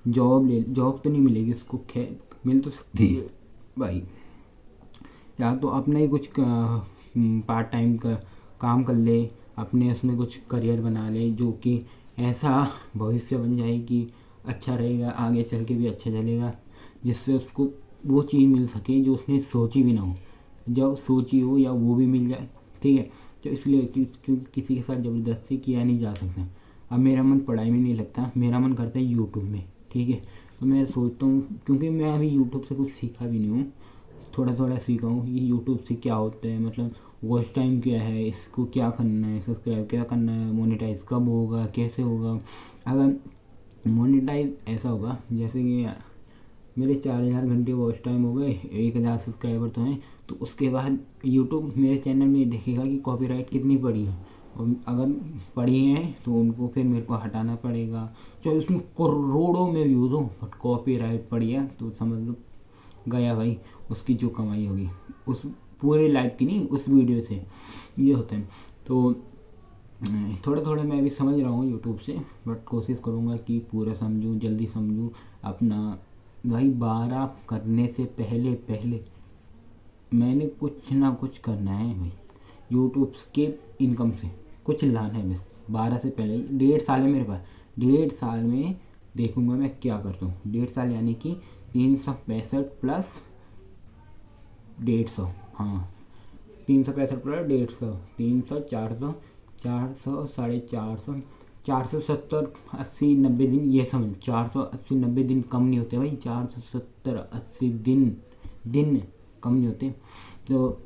जॉब तो नहीं मिलेगी उसको, खैर मिल तो सकती है भाई, या तो अपना ही कुछ पार्ट टाइम का काम कर ले, अपने उसमें कुछ करियर बना ले जो कि ऐसा भविष्य बन जाए कि अच्छा रहेगा, आगे चल के भी अच्छा चलेगा, जिससे उसको वो चीज़ मिल सके जो उसने सोची भी ना हो, जब सोची हो या वो भी मिल जाए। ठीक है, तो इसलिए क्योंकि किसी के साथ ज़बरदस्ती किया नहीं जा सकता। अब मेरा मन पढ़ाई में नहीं लगता, मेरा मन करता है यूट्यूब में। ठीक है, तो मैं सोचता हूँ, क्योंकि मैं अभी यूट्यूब से कुछ सीखा भी नहीं हूँ, थोड़ा थोड़ा सीखा हूँ कि यूट्यूब से क्या होता है, मतलब वॉच टाइम क्या है, इसको क्या करना है, सब्सक्राइब क्या करना है, मोनेटाइज कब होगा, कैसे होगा। अगर मोनेटाइज ऐसा होगा जैसे कि मेरे 4000 घंटे वॉच टाइम हो गए, 1000 सब्सक्राइबर तो हैं, तो उसके बाद यूट्यूब मेरे चैनल में देखेगा कि कॉपीराइट कितनी पड़ी है, और अगर पड़ी हैं तो उनको फिर मेरे को हटाना पड़ेगा, चाहे उसमें करोड़ों में व्यूज़ हो, बट कॉपीराइट पड़ी है तो समझ लो गया भाई, उसकी जो कमाई होगी उस पूरे लाइफ की नहीं, उस वीडियो से। ये होता है। तो थोड़ा थोड़ा मैं अभी समझ रहा हूँ यूट्यूब से, बट कोशिश करूँगा कि पूरा समझूँ, जल्दी समझूँ अपना। भाई 12 करने से पहले पहले मैंने कुछ ना कुछ करना है भाई, यूट्यूब के इनकम से कुछ लाना है बस। 12 से पहले 1.5 साल है मेरे पास, 1.5 साल में देखूंगा मैं क्या करता हूँ। 1.5 साल यानी कि 365 प्लस 150, हाँ 365 प्लस 150, 300, 400, 400, 450, 470, 80, 90 दिन, ये समझ 480, 90 दिन कम नहीं होते भाई, 470, 80 दिन दिन कम नहीं होते। तो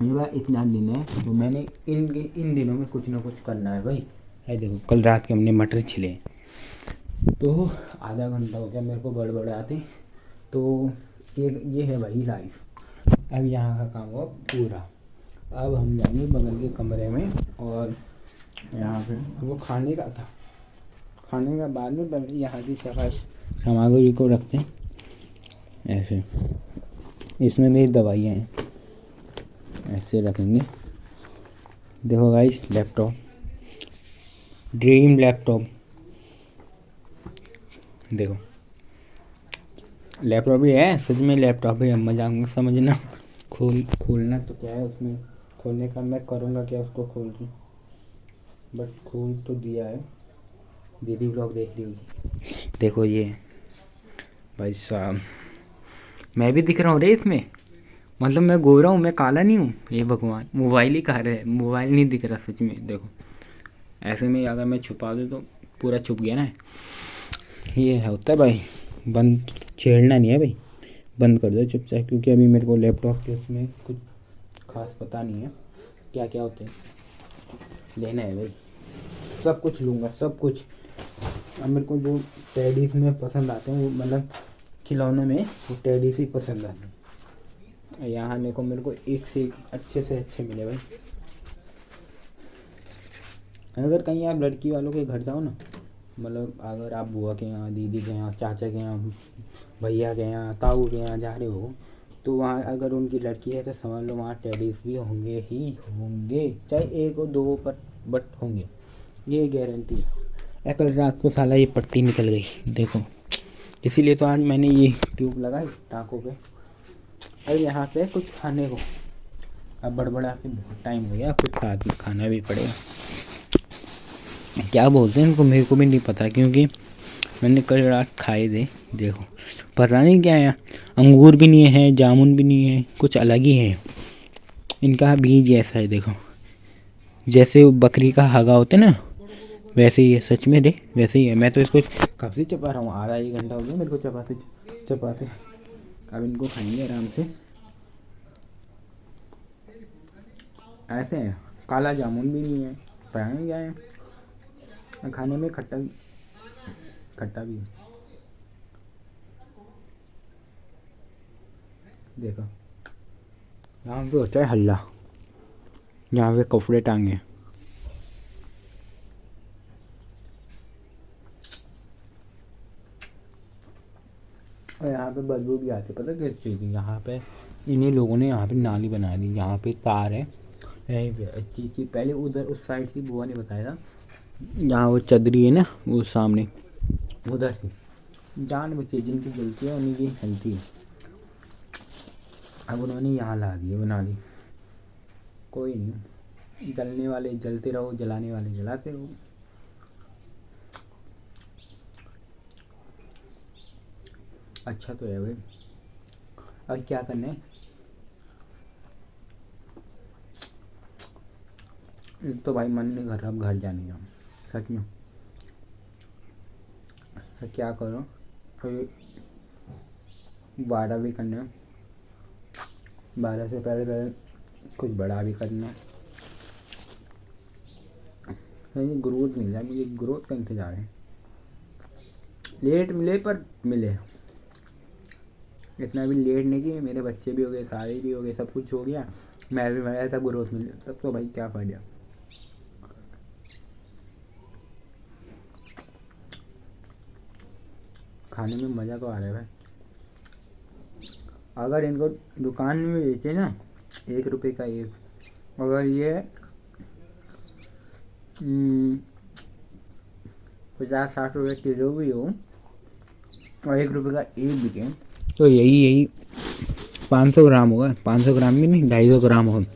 मेरे पास इतना दिन है, तो मैंने इन दिनों में कुछ ना कुछ करना है भाई। है देखो, कल रात के हमने मटर छिले, तो आधा घंटा हो गया मेरे को बड़बड़ाते। तो ये है भाई लाइफ। अब यहाँ का काम हुआ पूरा। अब हम जाएंगे बगल के कमरे में, और यहाँ पे वो खाने का था, खाने का बाद में पहले यहाँ की सामग्री को रखते हैं ऐसे। इसमें मेरी दवाइयाँ हैं, ऐसे रखेंगे। देखो गाइस, लैपटॉप, ड्रीम लैपटॉप, देखो लैपटॉप ही है, सच में लैपटॉप है, मजाक में समझना। खोलना तो क्या है उसमें, खोलने का मैं करूँगा क्या उसको खोल के, बट खोल तो दिया है। दीदी ब्लॉग देख ली होगी। देखो ये भाई साहब, मैं भी दिख रहा हूँ रे इसमें, मतलब मैं गोरा हूँ, मैं काला नहीं हूँ। ये भगवान, मोबाइल ही कहा रहे, मोबाइल नहीं दिख रहा सच में। देखो ऐसे में अगर मैं छुपा दूँ तो पूरा छुप गया ना। ये होता है भाई, बंद छेड़ना नहीं है भाई, बंद कर दो चुपचाप, क्योंकि अभी मेरे को लैपटॉप के उसमें कुछ खास पता नहीं है क्या क्या होते हैं। लेना है भाई, सब कुछ लूँगा, सब कुछ। अब मेरे को जो टेडीज में पसंद आते हैं, वो मतलब खिलौने में वो टेडीज ही पसंद आते हैं। यहाँ मेरे को एक से एक अच्छे से अच्छे मिले भाई। अगर कहीं आप लड़की वालों के घर जाओ ना, मतलब अगर आप बुआ के यहाँ, दीदी के यहाँ, चाचा के यहाँ, भैया के यहाँ, ताऊ के यहाँ जा रहे हो, तो वहाँ अगर उनकी लड़की है तो समझ लो वहाँ टेडीज भी होंगे ही होंगे, चाहे एक और दो पर, बट होंगे, ये गारंटी है। कल रात को साला ये पट्टी निकल गई देखो, इसीलिए तो आज मैंने ये ट्यूब लगाई टाँकों पे। अब यहाँ पे कुछ खाने को, अब बड़बड़ा के बहुत टाइम हो गया, कुछ साथ में खाना भी पड़ेगा। क्या बोलते हैं इनको, मेरे को भी नहीं पता, क्योंकि मैंने कल रात खाए थे। देखो पता नहीं क्या है, अंगूर भी नहीं है, जामुन भी नहीं है, कुछ अलग ही है। इनका बीज ऐसा है देखो, जैसे बकरी का हगा होता है ना, वैसे ही है सच में रे, वैसे ही है। मैं तो इसको कब से चबा रहा हूँ, आधा 1 घंटा हो गया मेरे को चबाते चबाते। अब इनको खाएंगे आराम से। ऐसे है, काला जामुन भी नहीं है, पता नहीं क्या है। खाने में खट्टा भी है। देखो यहाँ पे होता है हल्ला, यहाँ पे कपड़े टांगे, और यहाँ पे बदबू भी आती है। पता किस चीज़ की, यहाँ पे इन्हीं लोगों ने यहाँ पे नाली बना दी, यहाँ पे तार है यहीं पे अच्छी चीज़। पहले उधर उस साइड की बुआ ने बताया था, यहाँ वो चदरी है ना वो सामने, उधर थी, जान बची जिनकी जलती है उन्हीं की हेल्थी है। अब उन्होंने यहाँ ला दी बना दी। कोई नहीं, जलने वाले जलते रहो, जलाने वाले जलाते रहो। अच्छा तो है भाई। अब क्या करना है, एक तो भाई मन नहीं कर रहा अब घर जाने का सच में। तो क्या करो, अभी 12 भी करना है, 12 से पहले पहले कुछ बड़ा भी करना है। कहीं ग्रोथ मिल जाए, मुझे ग्रोथ का इंतजार है। लेट मिले पर मिले, इतना भी लेट नहीं कि मेरे बच्चे भी हो गए, सारे भी हो गए, सब कुछ हो गया, मैं भी मैं ऐसा ग्रोथ मिल जाए तब तो भाई क्या फ़ायदा। खाने में मज़ा तो आ रहा है भाई। अगर इनको दुकान में बेचे ना 1 रुपये का एक, अगर ये 50-60 रुपये किलो भी हो और 1 रुपये का एक बिके तो यही यही 500 ग्राम होगा। 500 ग्राम भी नहीं, 250 ग्राम होगा।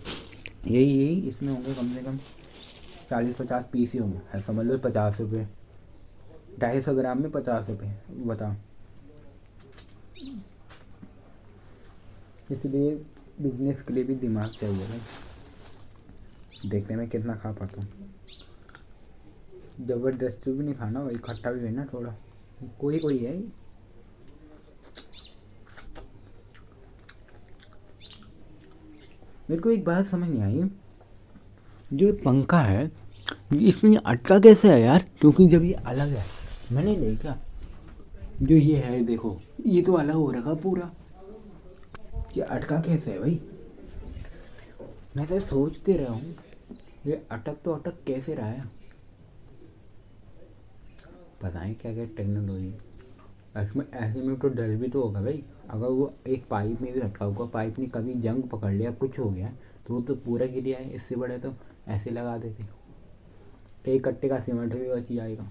यही यही इसमें होंगे कम से कम 40-50 पीस ही होंगे। ऐसा समझ लो 50 रुपये, 250 ग्राम में 50 रुपये, बताओ। इसलिए बिजनेस के लिए भी दिमाग चाहिए भाई, देखने में कितना खा पाता हूँ। ज़बरदस्ती भी नहीं खाना भाई, खट्टा भी है ना थोड़ा, कोई कोई है। मेरे को एक बात समझ नहीं आई, जो ये पंखा है इसमें ये अटका कैसे है यार, क्योंकि जब ये अलग है मैंने देखा, जो ये है देखो ये तो अलग हो रखा पूरा, ये अटका कैसे है भाई। मैं तो सोचते रहा हूँ ये अटक तो अटक कैसे रहा है, पता नहीं क्या क्या टेक्नोलॉजी। इसमें ऐसे में तो डर भी तो होगा भाई, अगर वो एक पाइप में भी अटका होगा, पाइप ने कभी जंग पकड़ लिया, कुछ हो गया तो वो तो पूरा गिर गया है। इससे बड़े तो ऐसे लगा देते, एक कट्टे का सीमेंट भी बच जाएगा।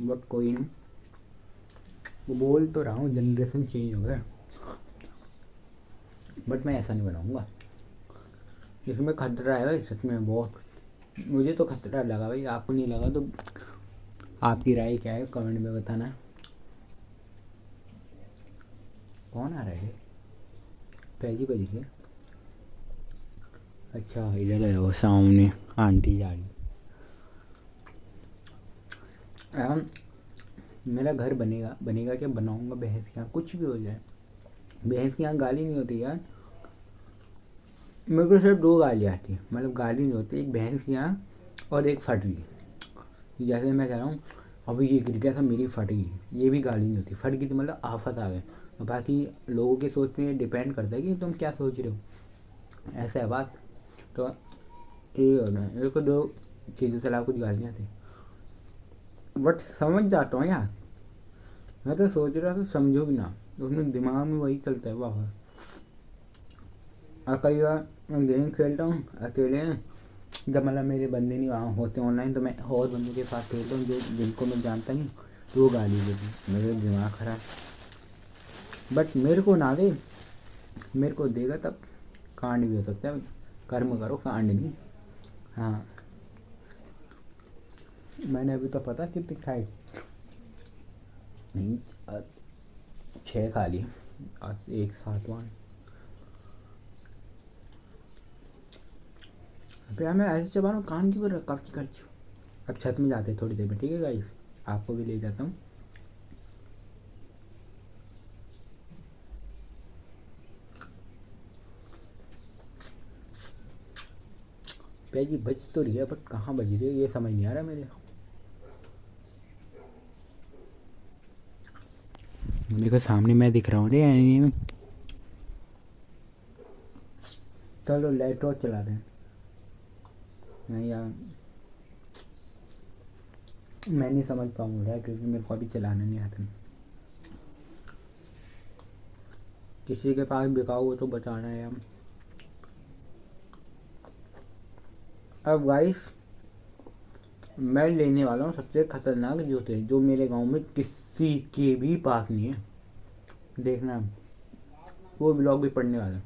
बट कोई नहीं, वो बोल तो रहा हूँ जनरेशन चेंज हो गया, बट मैं ऐसा नहीं बनाऊँगा। इसमें खतरा है भाई सच में बहुत, मुझे तो खतरा लगा भाई, आपको नहीं लगा तो आपकी राय क्या है कमेंट में बताना। कौन आ रहा है, पैजी बजी है। अच्छा इधर है वो सामने आंटी जा रही। मेरा घर बनेगा, बनेगा क्या बनाऊंगा भैंस के यहाँ, कुछ भी हो जाए। भैंस के यहाँ गाली नहीं होती यार, मेरे को सिर्फ 2 गालियाँ आती हैं, मतलब गाली नहीं होती, एक भैंस के यहाँ और एक फट गई। जैसे मैं कह रहा हूँ अभी ये गिर गया था मेरी फट गई, ये भी गाली नहीं होती, फट गई थी मतलब आफत आ गए। बाकी लोगों की सोच पे डिपेंड करता है कि तुम क्या सोच रहे हो, ऐसा है बात। तो ये होना है, मेरे को 2 चीज़ों से अलावा कुछ गालियाँ थी, बट समझ जाता हूँ यार। मैं तो सोच रहा था समझो भी ना, उसमें दिमाग में वही चलता है वाह। और कई बार मैं गेम खेलता हूँ अकेले, जब मतलब मेरे बंदे नहीं वहाँ होते ऑनलाइन, तो मैं और बंदों के साथ खेलता हूँ जो जिनको मैं जानता नहीं, तो वो गाली देती, मेरे दिमाग खराब। बट मेरे को ना दे, मेरे को देगा तब कांड भी हो सकता है, कर्म करो कांड नहीं। हाँ मैंने अभी तो पता कितनी खाई, नहीं 6 खा ली आज एक साथ वहाँ। यार मैं ऐसे चबा रहा हूँ, कान क्यों कर रहा है खर्च। अब छत में जाते हैं थोड़ी देर में, ठीक है गाइस, आपको भी ले जाता हूँ। पैजी बज तो रही है बट कहाँ बज रही है ये समझ नहीं आ रहा मेरे। देखो सामने मैं दिख रहा हूँ रे एनिमी में। चलो लाइट और चला दें। नहीं यार मैं नहीं समझ पाऊँगा क्योंकि मेरे को अभी चलाना नहीं आता। किसी के पास बिकाऊ हो तो बताना है हम। अब गाइस मैं लेने वाला हूँ सबसे खतरनाक जूते, जो मेरे गांव में किसी के भी पास नहीं है। देखना, वो ब्लॉग भी पढ़ने वाला है,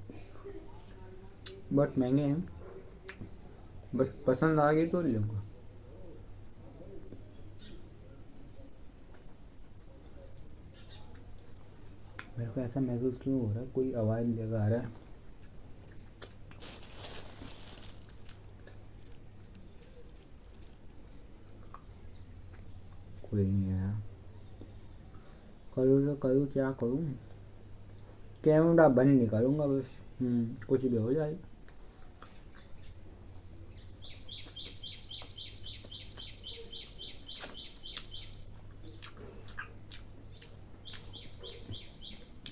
बट महंगे हैं, बट पसंद आ गई तो ले लूँगा। मेरे को ऐसा महसूस क्यों हो रहा है, कोई आवाज़ लगा रहा है। कोई नहीं आया। करूँ तो करूँ, क्या करूँ? कैमरा बंद नहीं करूँगा बस। कुछ भी हो जाए।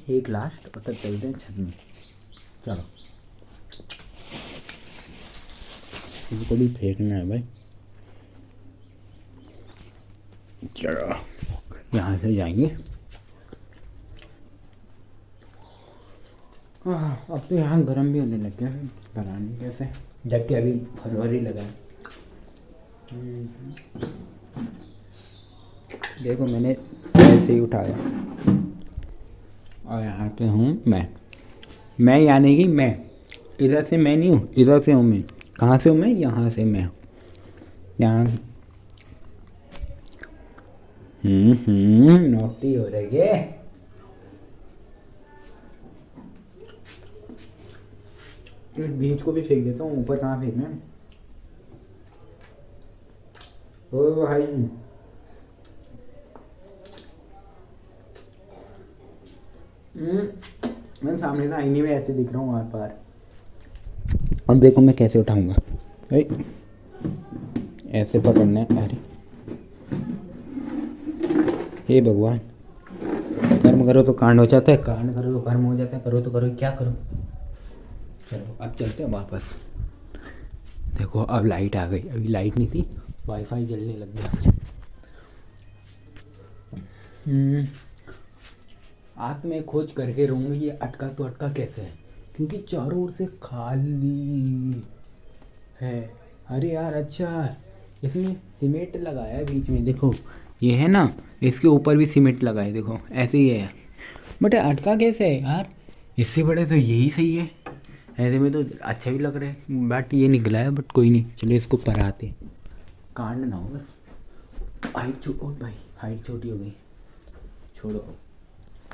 एक लास्ट और तब चलते हैं छत में। चलो, इसको भी फेंकना है भाई। चलो, यहाँ से जाएंगे। अब तो यहाँ गर्म भी होने लग गया है, पता नहीं कैसे, जबकि अभी फरवरी लगा है। देखो, मैंने ऐसे ही उठाया और यहाँ पे हूँ मैं यानी कि मैं इधर से मैं नहीं हूँ, इधर से हूँ मैं। कहाँ से हूँ मैं? यहाँ से मैं यहाँ। नोटी हो रही है। इस बीज को भी फेंक देता हूँ, ऊपर कहाँ फेंकना है? ओ भाई, मैं सामने से आईने में ऐसे दिख रहा हूँ वहाँ पर। अब देखो मैं कैसे उठाऊंगा। ऐसे पकड़ना है। अरे हे भगवान, कर्म करो तो कांड हो जाता है, कांड करो तो कर्म हो जाता है, करो तो करो, क्या करो। चलो अब चलते हैं वापस। देखो अब लाइट आ गई, अभी लाइट नहीं थी, वाईफाई जलने लग गया। आज तो मैं खोज करके रहूँगी ये अटका तो अटका कैसे है, क्योंकि चारों ओर से खाली है। अरे यार, अच्छा इसमें सीमेंट लगाया है बीच में, देखो ये है ना, इसके ऊपर भी सीमेंट लगा है, देखो ऐसे ही है। बट अटका कैसे है यार? इससे बड़े तो यही सही है, ऐसे में तो अच्छा भी लग रहा है, बट ये निकला है। बट कोई नहीं, चलो इसको पराते, कांड ना हो बस। हाइट भाई, हाइट छोटी हो गई, छोड़ो।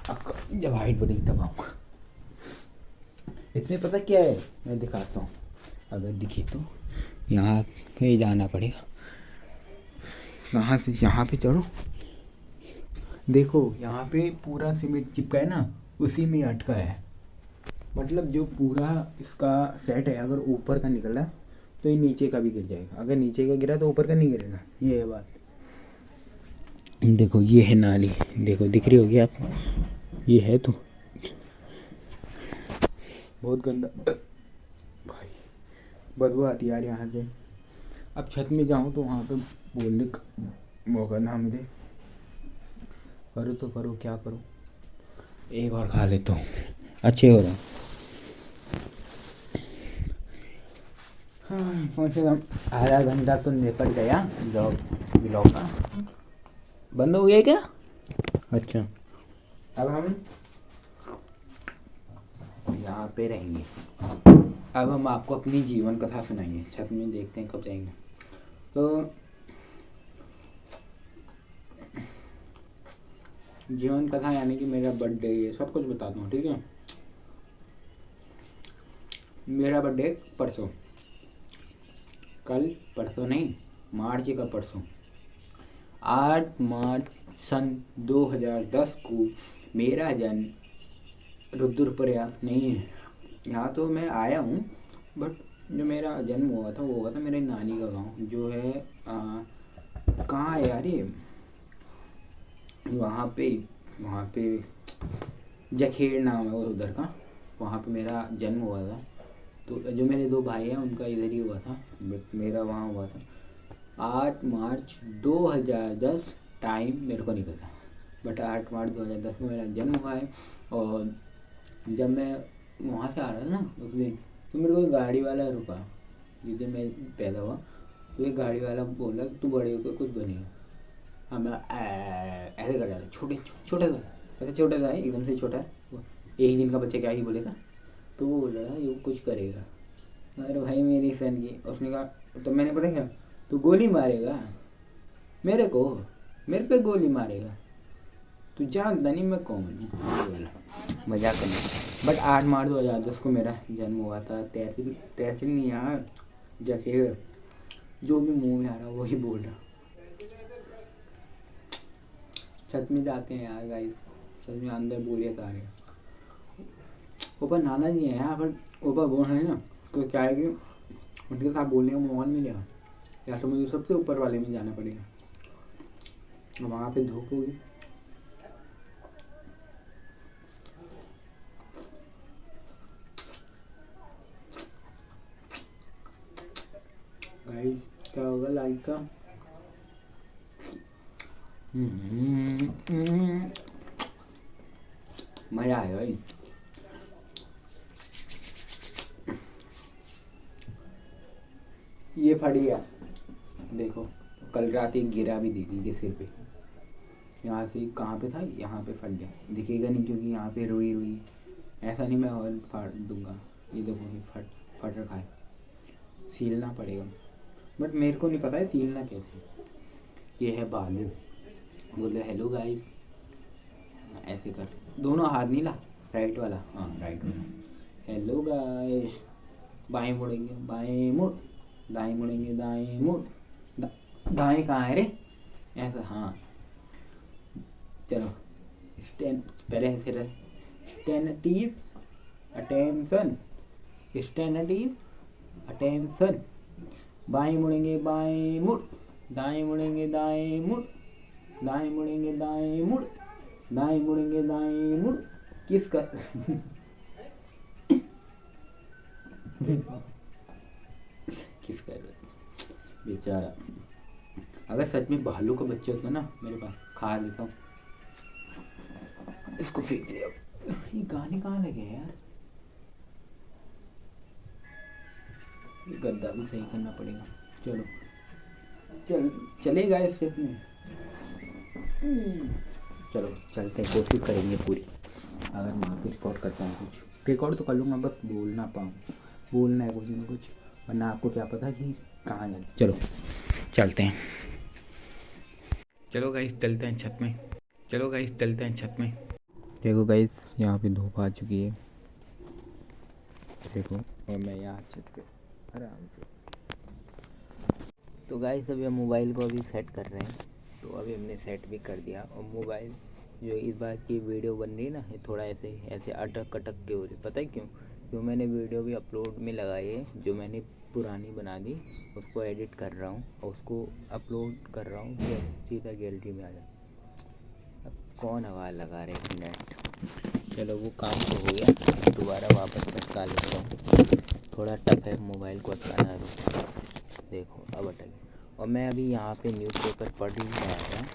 अब जब हाइट बढ़ेगी तब आऊँगा। इसमें पता क्या है, मैं दिखाता हूँ, अगर दिखे तो। यहाँ कहीं जाना पड़ेगा, कहाँ से? यहाँ पे चढ़ो, देखो यहाँ पे पूरा सीमेंट चिपका है ना, उसी में अटका है। मतलब जो पूरा इसका सेट है, अगर ऊपर का निकला तो ये नीचे का भी गिर जाएगा, अगर नीचे का गिरा तो ऊपर का नहीं गिरेगा, ये है बात। देखो ये है नाली, देखो दिख रही होगी आपको, ये है तो बहुत गंदा भाई, बदबू आती है यार यहाँ से। अब छत में जाऊँ तो वहाँ पे बोलने का मौका ना मिले। करो तो करो, क्या करो। एक बार खा लेता हूँ, अच्छे हो रहा। हाँ, कम से कम आधा घंटा तो निकल गया ब्लॉग का। बंद हो गया क्या? अच्छा, अब हम यहाँ पे रहेंगे। अब हम आपको अपनी जीवन कथा सुनाएंगे, छत में देखते हैं कब जाएंगे। तो जीवन कथा यानी कि मेरा बर्थडे, ये सब कुछ बताता हूँ, ठीक है। मेरा बर्थडे परसों, कल, परसों नहीं, मार्च का परसों 8 मार्च सन 2010 को मेरा जन्म रुद्रप्रयाग नहीं है, यहाँ तो मैं आया हूँ, बट जो मेरा जन्म हुआ था वो हुआ था मेरे नानी का गांव, जो है कहाँ है यार ये, वहाँ पे जखेड़ नाम है वो उधर का, वहाँ पे मेरा जन्म हुआ था। तो जो मेरे दो भाई हैं उनका इधर ही हुआ था, बट मेरा वहाँ हुआ था 8 मार्च 2010। टाइम मेरे को नहीं पता, बट 8 मार्च 2010 में मेरा जन्म हुआ है। और जब मैं वहाँ से आ रहा था ना उस दिन, तो मेरे को गाड़ी वाला रुका, जिस दिन मैं पैदा हुआ, तो एक गाड़ी वाला बोला तू बड़े होकर कुछ बनेगा। हाँ मैं ऐसे कर रहा था, छोटा सा, ऐसे छोटा सा है, एकदम से छोटा है वो, एक दिन का बच्चा क्या ही बोलेगा। तो वो बोल रहा था ये कुछ करेगा। अरे भाई मेरी सन की, उसने कहा तो मैंने पता क्या, तू गोली मारेगा मेरे को, मेरे पे गोली मारेगा, तू जानता नहीं मैं कौन हूँ। बोला मजाक करना। बट 8 मार्च 2010 को मेरा जन्म हुआ था। तहसील तहसील नहीं यार, जखेर, जो भी मुंह में आ रहा वही बोल रहा। छत में जाते हैं यार गाइस, छत में अंदर बोरियत आ रही है। ऊपर नाना जी है यहाँ पर, ऊपर वो है ना, तो क्या है कि उनके साथ बोलने का माहौल मिलेगा, या तो मुझे सबसे ऊपर वाले में जाना पड़ेगा, वहाँ पे धूप होगी। गाइस क्या होगा लाइक का, मजा आएगा भाई। ये फट गया देखो, कल रात एक गिरा भी दीदी के सिर पे, यहाँ से कहाँ पे था, यहाँ पे फट गया, दिखेगा नहीं क्योंकि यहाँ पे रोई रोई, ऐसा नहीं मैं और फाड़ दूंगा। ये देखो ये फट रखा है, सीलना पड़ेगा, बट मेरे को नहीं पता है सीलना कैसे। ये है बालू, बोलो हेलो गाइस, ऐसे कर, दोनों हाथ नहीं ला, राइट वाला, हाँ राइट वाला, हेलो गाइस। बाएं मुड़ेंगे बाएं मुड़, दाएं मुड़ेंगे दाएं मुड़, दाएं कहाँ है रे, ऐसा, हाँ चलो। स्टैंड पहले ऐसे रहे, स्टैंडिव अटेंशन, स्टैंडिव अटेंशन। बाएं मुड़ेंगे बाएं मुड़, दाएं मुड़ेंगे दाएं मुड़, दाएं मुड़ेंगे दाएं मुड़, दाएं मुड़ेंगे दाएं मुड़। किस कर किस कर बेचारा। अगर सच में भालू का बच्चा होता ना मेरे पास, खा लेता हूँ इसको, फेंक दिया। ये गाने कहाँ लगे यार, ये गद्दा भी सही करना पड़ेगा। चलो चलेगा इस स्टेप में, चलो चलते हैं, कोशिश करेंगे पूरी। अगर वहाँ पे रिकॉर्ड करता हूँ, कुछ रिकॉर्ड तो कर लूँगा, बस बोलना पाऊँ, बोलना है कुछ ना कुछ, वरना आपको क्या पता कि कहाँ जाए। चलो चलते हैं, चलो गाइस चलते हैं छत में, चलो गाइस चलते हैं छत में। देखो गाइस यहाँ पे धूप आ चुकी है, देखो, और मैं यहाँ छत पे आराम से। तो गाइस अभी हम मोबाइल को अभी सेट कर रहे हैं, तो अभी हमने सेट भी कर दिया। और मोबाइल जो इस बार की वीडियो बन रही है ना, ये थोड़ा ऐसे अटक अटक के हो रही, पता है क्यों मैंने वीडियो भी अपलोड में लगाई है, जो मैंने पुरानी बना दी उसको एडिट कर रहा हूँ और उसको अपलोड कर रहा हूँ कि सीधा गैलरी में आ जाए। अब कौन आवाज़ लगा रहे हैं नेट, चलो वो काम तो हो गया, दोबारा वापस अटका लेता हूँ, थोड़ा टफ है मोबाइल को अटकाना अभी, देखो अब अटक गया। और मैं अभी यहाँ पे न्यूज़पेपर पढ़ ही रहा था,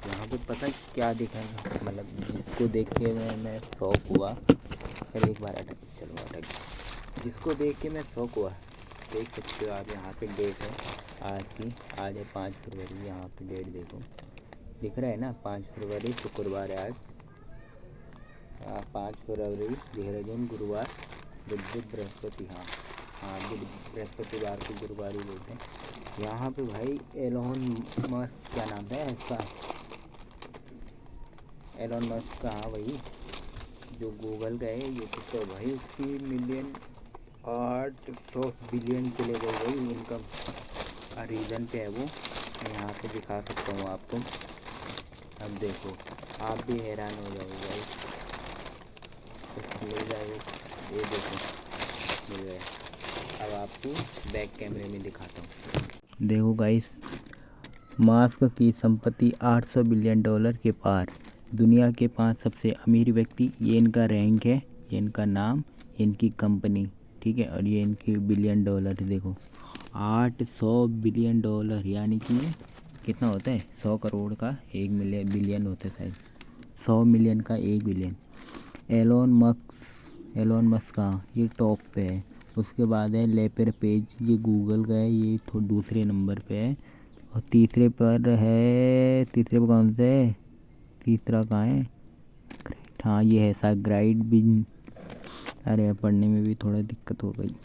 यहाँ पे पता क्या दिखा, मतलब जिसको देख के मैं शौक हुआ, फिर एक बार अटक, चलो अटक गया, जिसको देख के मैं शौक हुआ, देख सकते हो आप, यहाँ पे डेट है आज की, आज है 5 फरवरी, यहाँ पे डेट देखो दिख रहा है ना, 5 फरवरी शुक्रवार है आज, 5 फरवरी देहरादून गुरुवार, बुध बृहस्पति, हाँ बृहस्पतिवार को गुरुवार ही बोलते हैं। यहाँ पे भाई एलोन मस्क, क्या नाम है इसका, एलोन मस्क का, हाँ वही जो गूगल का है, ये तो भाई उसकी मिलियन 800 बिलियन चले गए भाई इनकम, रीज़न पे है वो, मैं यहाँ पे दिखा सकता हूँ आपको। अब देखो आप भी हैरान हो जाओगे भाई, मिल जाएगा, ये देखो मिल गया। अब आपको बैक कैमरे में दिखाता हूँ, देखो गाइस, मास्क की संपत्ति $800 बिलियन के पार, दुनिया के 5 सबसे अमीर व्यक्ति, ये इनका रैंक है, ये इनका नाम, इनकी कंपनी, ठीक है, और ये इनकी बिलियन डॉलर, देखो $800 बिलियन, यानी कि कितना होता है, 100 करोड़ का 1 मिलियन बिलियन होता है शायद, 100 मिलियन का 1 बिलियन। एलोन मस्क का ये टॉप पे है, उसके बाद है लेपर पेज, ये गूगल का है, ये दूसरे नंबर पे है। और तीसरे पर है, तीसरे पर कौन सा है, तीसरा कहाँ है, हाँ ये है साग्राइड बिन। अरे पढ़ने में भी थोड़ा दिक्कत हो गई,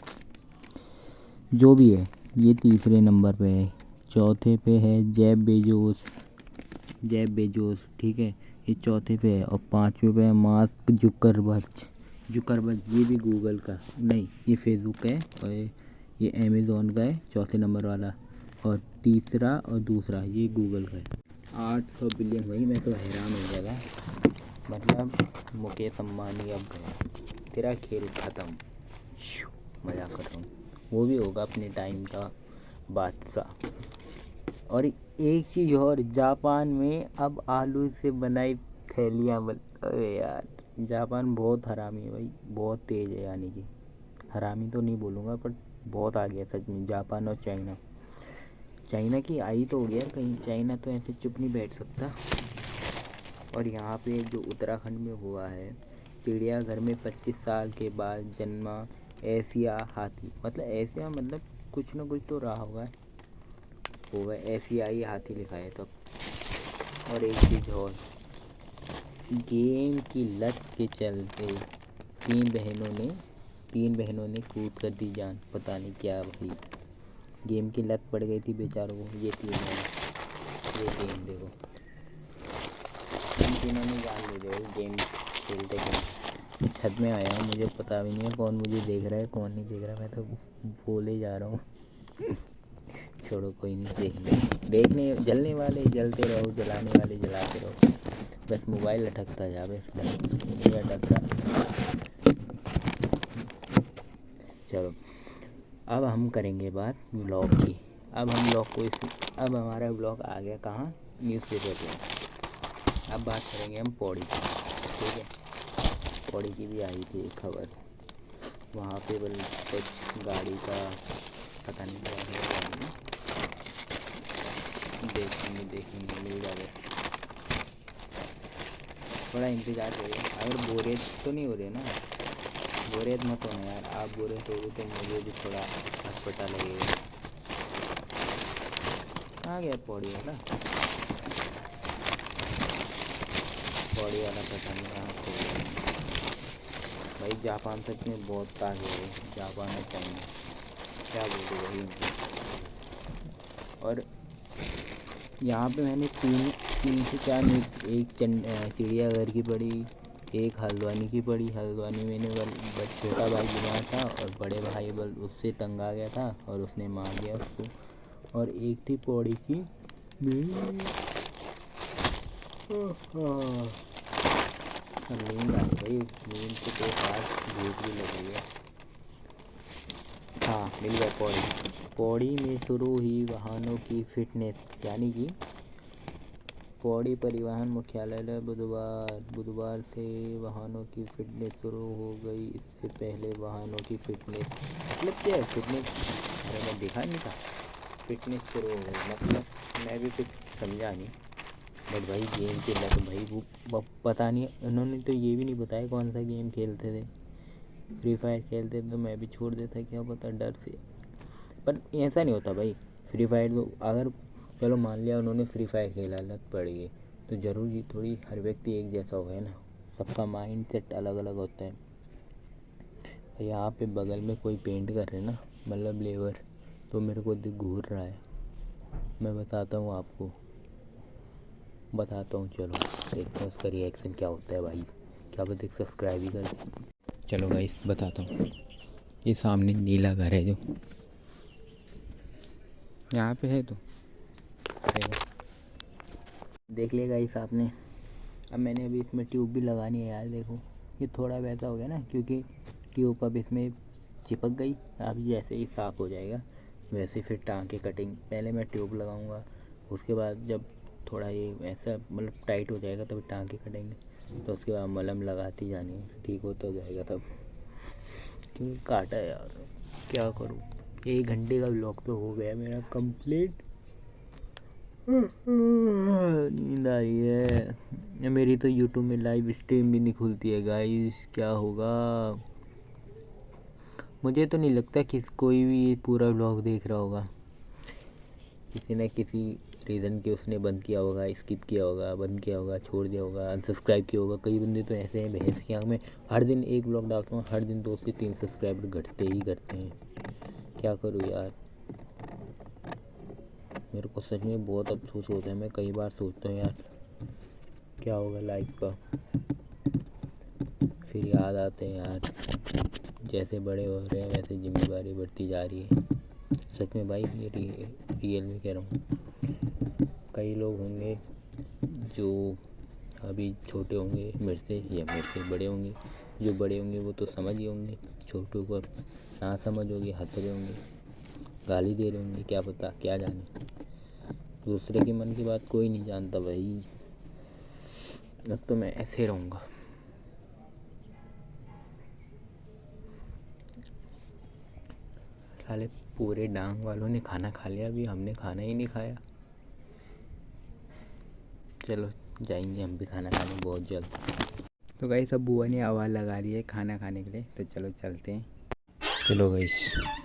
जो भी है ये तीसरे नंबर पे है। चौथे पे है जेफ बेजोस, जेफ बेजोस, ठीक है, ये चौथे पे है। और पाँचवें पे है मार्क जुकरबर्ग, जुकरबर्ग ये भी गूगल का नहीं, ये फेसबुक का है। और ये अमेज़ॉन का है चौथे नंबर वाला। और तीसरा और दूसरा ये गूगल का है। 800 बिलियन, वही मैं तो हैरान हो गया था। मतलब मुकेश अम्बानी अब गया, तेरा खेल ख़त्म। मज़ाक कर रहा हूँ, वो भी होगा अपने टाइम का बादशाह। और एक चीज़ और, जापान में अब आलू से बनाई थैलियाँ बन, अरे यार जापान बहुत हरामी है भाई, बहुत तेज़ है, यानी कि हरामी तो नहीं बोलूँगा पर बहुत आ गया सच में जापान। और चाइना, चाइना की आई तो हो गया कहीं, चाइना तो ऐसे चुप नहीं बैठ सकता। और यहाँ पे जो उत्तराखंड में हुआ है, चिड़ियाघर में 25 साल के बाद जन्मा एशिया हाथी, मतलब एशिया मतलब कुछ ना कुछ तो रहा होगा, एशियाई हाथी लिखा है तब। और एक चीज़ और, गेम की लत के चलते तीन बहनों ने कूद कर दी जान, पता नहीं क्या भाई, गेम की लत पड़ गई थी बेचारों को। ये तीन है, ये गेम देखो, इन तीनों ने जान ले दी गेम खेलते खेलते। छत में आया हूँ, मुझे पता भी नहीं है कौन मुझे देख रहा है कौन नहीं देख रहा, मैं तो बोले जा रहा हूँ। छोड़ो कोई नहीं, देखने जलने वाले जलते रहो, जलाने वाले जलाते रहो, बस मोबाइल लटकता जावे, लटकता। चलो अब हम करेंगे बात ब्लॉग की। अब हम ब्लॉग को अब हमारा ब्लॉग आ गया कहाँ, न्यूज़पेपर पे। अब बात करेंगे हम पौड़ी की, ठीक है। पौड़ी की भी आई थी एक खबर, वहाँ पे बल कुछ गाड़ी का पता नहीं क्या है, गाड़ी में देखेंगे मिल जाएगा, थोड़ा इंतज़ार करिए। अगर बोरियत तो नहीं हो रही ना, बोरियत मत होना यार, आप बोरियत हो गए तो मुझे भी थोड़ा अटपटा लगेगा। आ गया पौड़ी वाला, पौड़ी वाला पता नहीं कहाँ खो गया भाई। जापान सच में बहुत आगे है, जापान और चाइना, क्या बोलूँ भाई उनको। और यहाँ पे मैंने तीन से चार न्यूज़, एक चिड़ियाघर की पढ़ी, एक हल्द्वानी की पढ़ी। हल्द्वानी मैंने बस छोटा भाई बीमार था और बड़े भाई बल उससे तंग आ गया था और उसने मार दिया उसको। और एक थी पौड़ी की, नींद आ गई भाई, नींद के साथ भूख भी लगी है। हाँ मिल गया पौड़ी। पौड़ी में शुरू हुई वाहनों की फिटनेस, यानी कि पौड़ी परिवहन मुख्यालय बुधवार से वाहनों की फिटनेस शुरू हो गई। इससे पहले वाहनों की फिटनेस मतलब क्या है फिटनेस, अरे मैं देखा नहीं था, फिटनेस शुरू हो गई मतलब मैं भी कुछ समझा नहीं। बट भाई गेम खेल रहा तो भाई वो पता नहीं, उन्होंने तो ये भी नहीं बताया कौन सा गेम खेलते थे। फ्री फायर खेलते तो मैं भी छोड़ देता, क्या पता डर से। पर ऐसा नहीं होता भाई, फ्री फायर तो अगर चलो मान लिया उन्होंने फ्री फायर खेला, लत पड़ गई, तो ज़रूरी थोड़ी हर व्यक्ति एक जैसा हो, है ना, सबका माइंड सेट अलग अलग होता है। यहाँ पे बगल में कोई पेंट कर रहे ना, मतलब लेबर, तो मेरे को घूर रहा है, मैं बताता हूँ आपको, बताता हूँ, चलो देखते हैं उसका रिएक्शन क्या होता है भाई, क्या पता सब्सक्राइब ही कर। चलो भाई बताता हूँ, ये सामने नीला घर है जो यहाँ पे है, तो देख लिया गाइस आपने। अब मैंने अभी इसमें ट्यूब भी लगानी है यार, देखो ये थोड़ा वैसा हो गया ना, क्योंकि ट्यूब अब इसमें चिपक गई। अब जैसे ही साफ़ हो जाएगा वैसे फिर टाँके कटिंग, पहले मैं ट्यूब लगाऊंगा, उसके बाद जब थोड़ा ये ऐसा मतलब टाइट हो जाएगा तब टाँके कटेंगे, तो उसके बाद मलहम लगाती जानी, ठीक होता जाएगा तब। क्योंकि काटा है यार, क्या करूँ। 1 घंटे का व्लॉग तो हो गया मेरा कंप्लीट। नींद आ रही है। मेरी तो यूट्यूब में लाइव स्ट्रीम भी नहीं खुलती है गाइस, क्या होगा। मुझे तो नहीं लगता कि कोई भी ये पूरा व्लॉग देख रहा होगा। किसी न किसी रीज़न के उसने बंद किया होगा, स्किप किया होगा, बंद किया होगा, छोड़ दिया होगा, अनसब्सक्राइब किया होगा। कई बंदे तो ऐसे हैं भैंस की आँख में, हर दिन एक व्लॉग डालता हूँ, हर दिन 2 से 3 सब्सक्राइबर घटते ही घटते हैं। क्या करूँ यार, मेरे को सच में बहुत अफसोस होता है। मैं कई बार सोचता हूँ यार क्या होगा लाइफ का, फिर याद आते हैं यार जैसे बड़े हो रहे हैं वैसे जिम्मेदारी बढ़ती जा रही है। सच में भाई ये रियल में कह रहा हूँ। कई लोग होंगे जो अभी छोटे होंगे मेरे से या मेरे से बड़े होंगे, जो बड़े होंगे वो तो समझ ही होंगे, छोटों को ना समझ होगी, हंस रहे होंगे, गाली दे रहे होंगे, क्या पता क्या जाने। दूसरे के मन की बात कोई नहीं जानता भाई। अब तो मैं ऐसे रहूँगा। साले पूरे डांग वालों ने खाना खा लिया, अभी हमने खाना ही नहीं खाया। चलो जाएंगे हम भी खाना खाने बहुत जल्द। तो गाइस अब बुआ ने आवाज़ लगा रही है खाना खाने के लिए, तो चलो चलते हैं। चलो गाइस।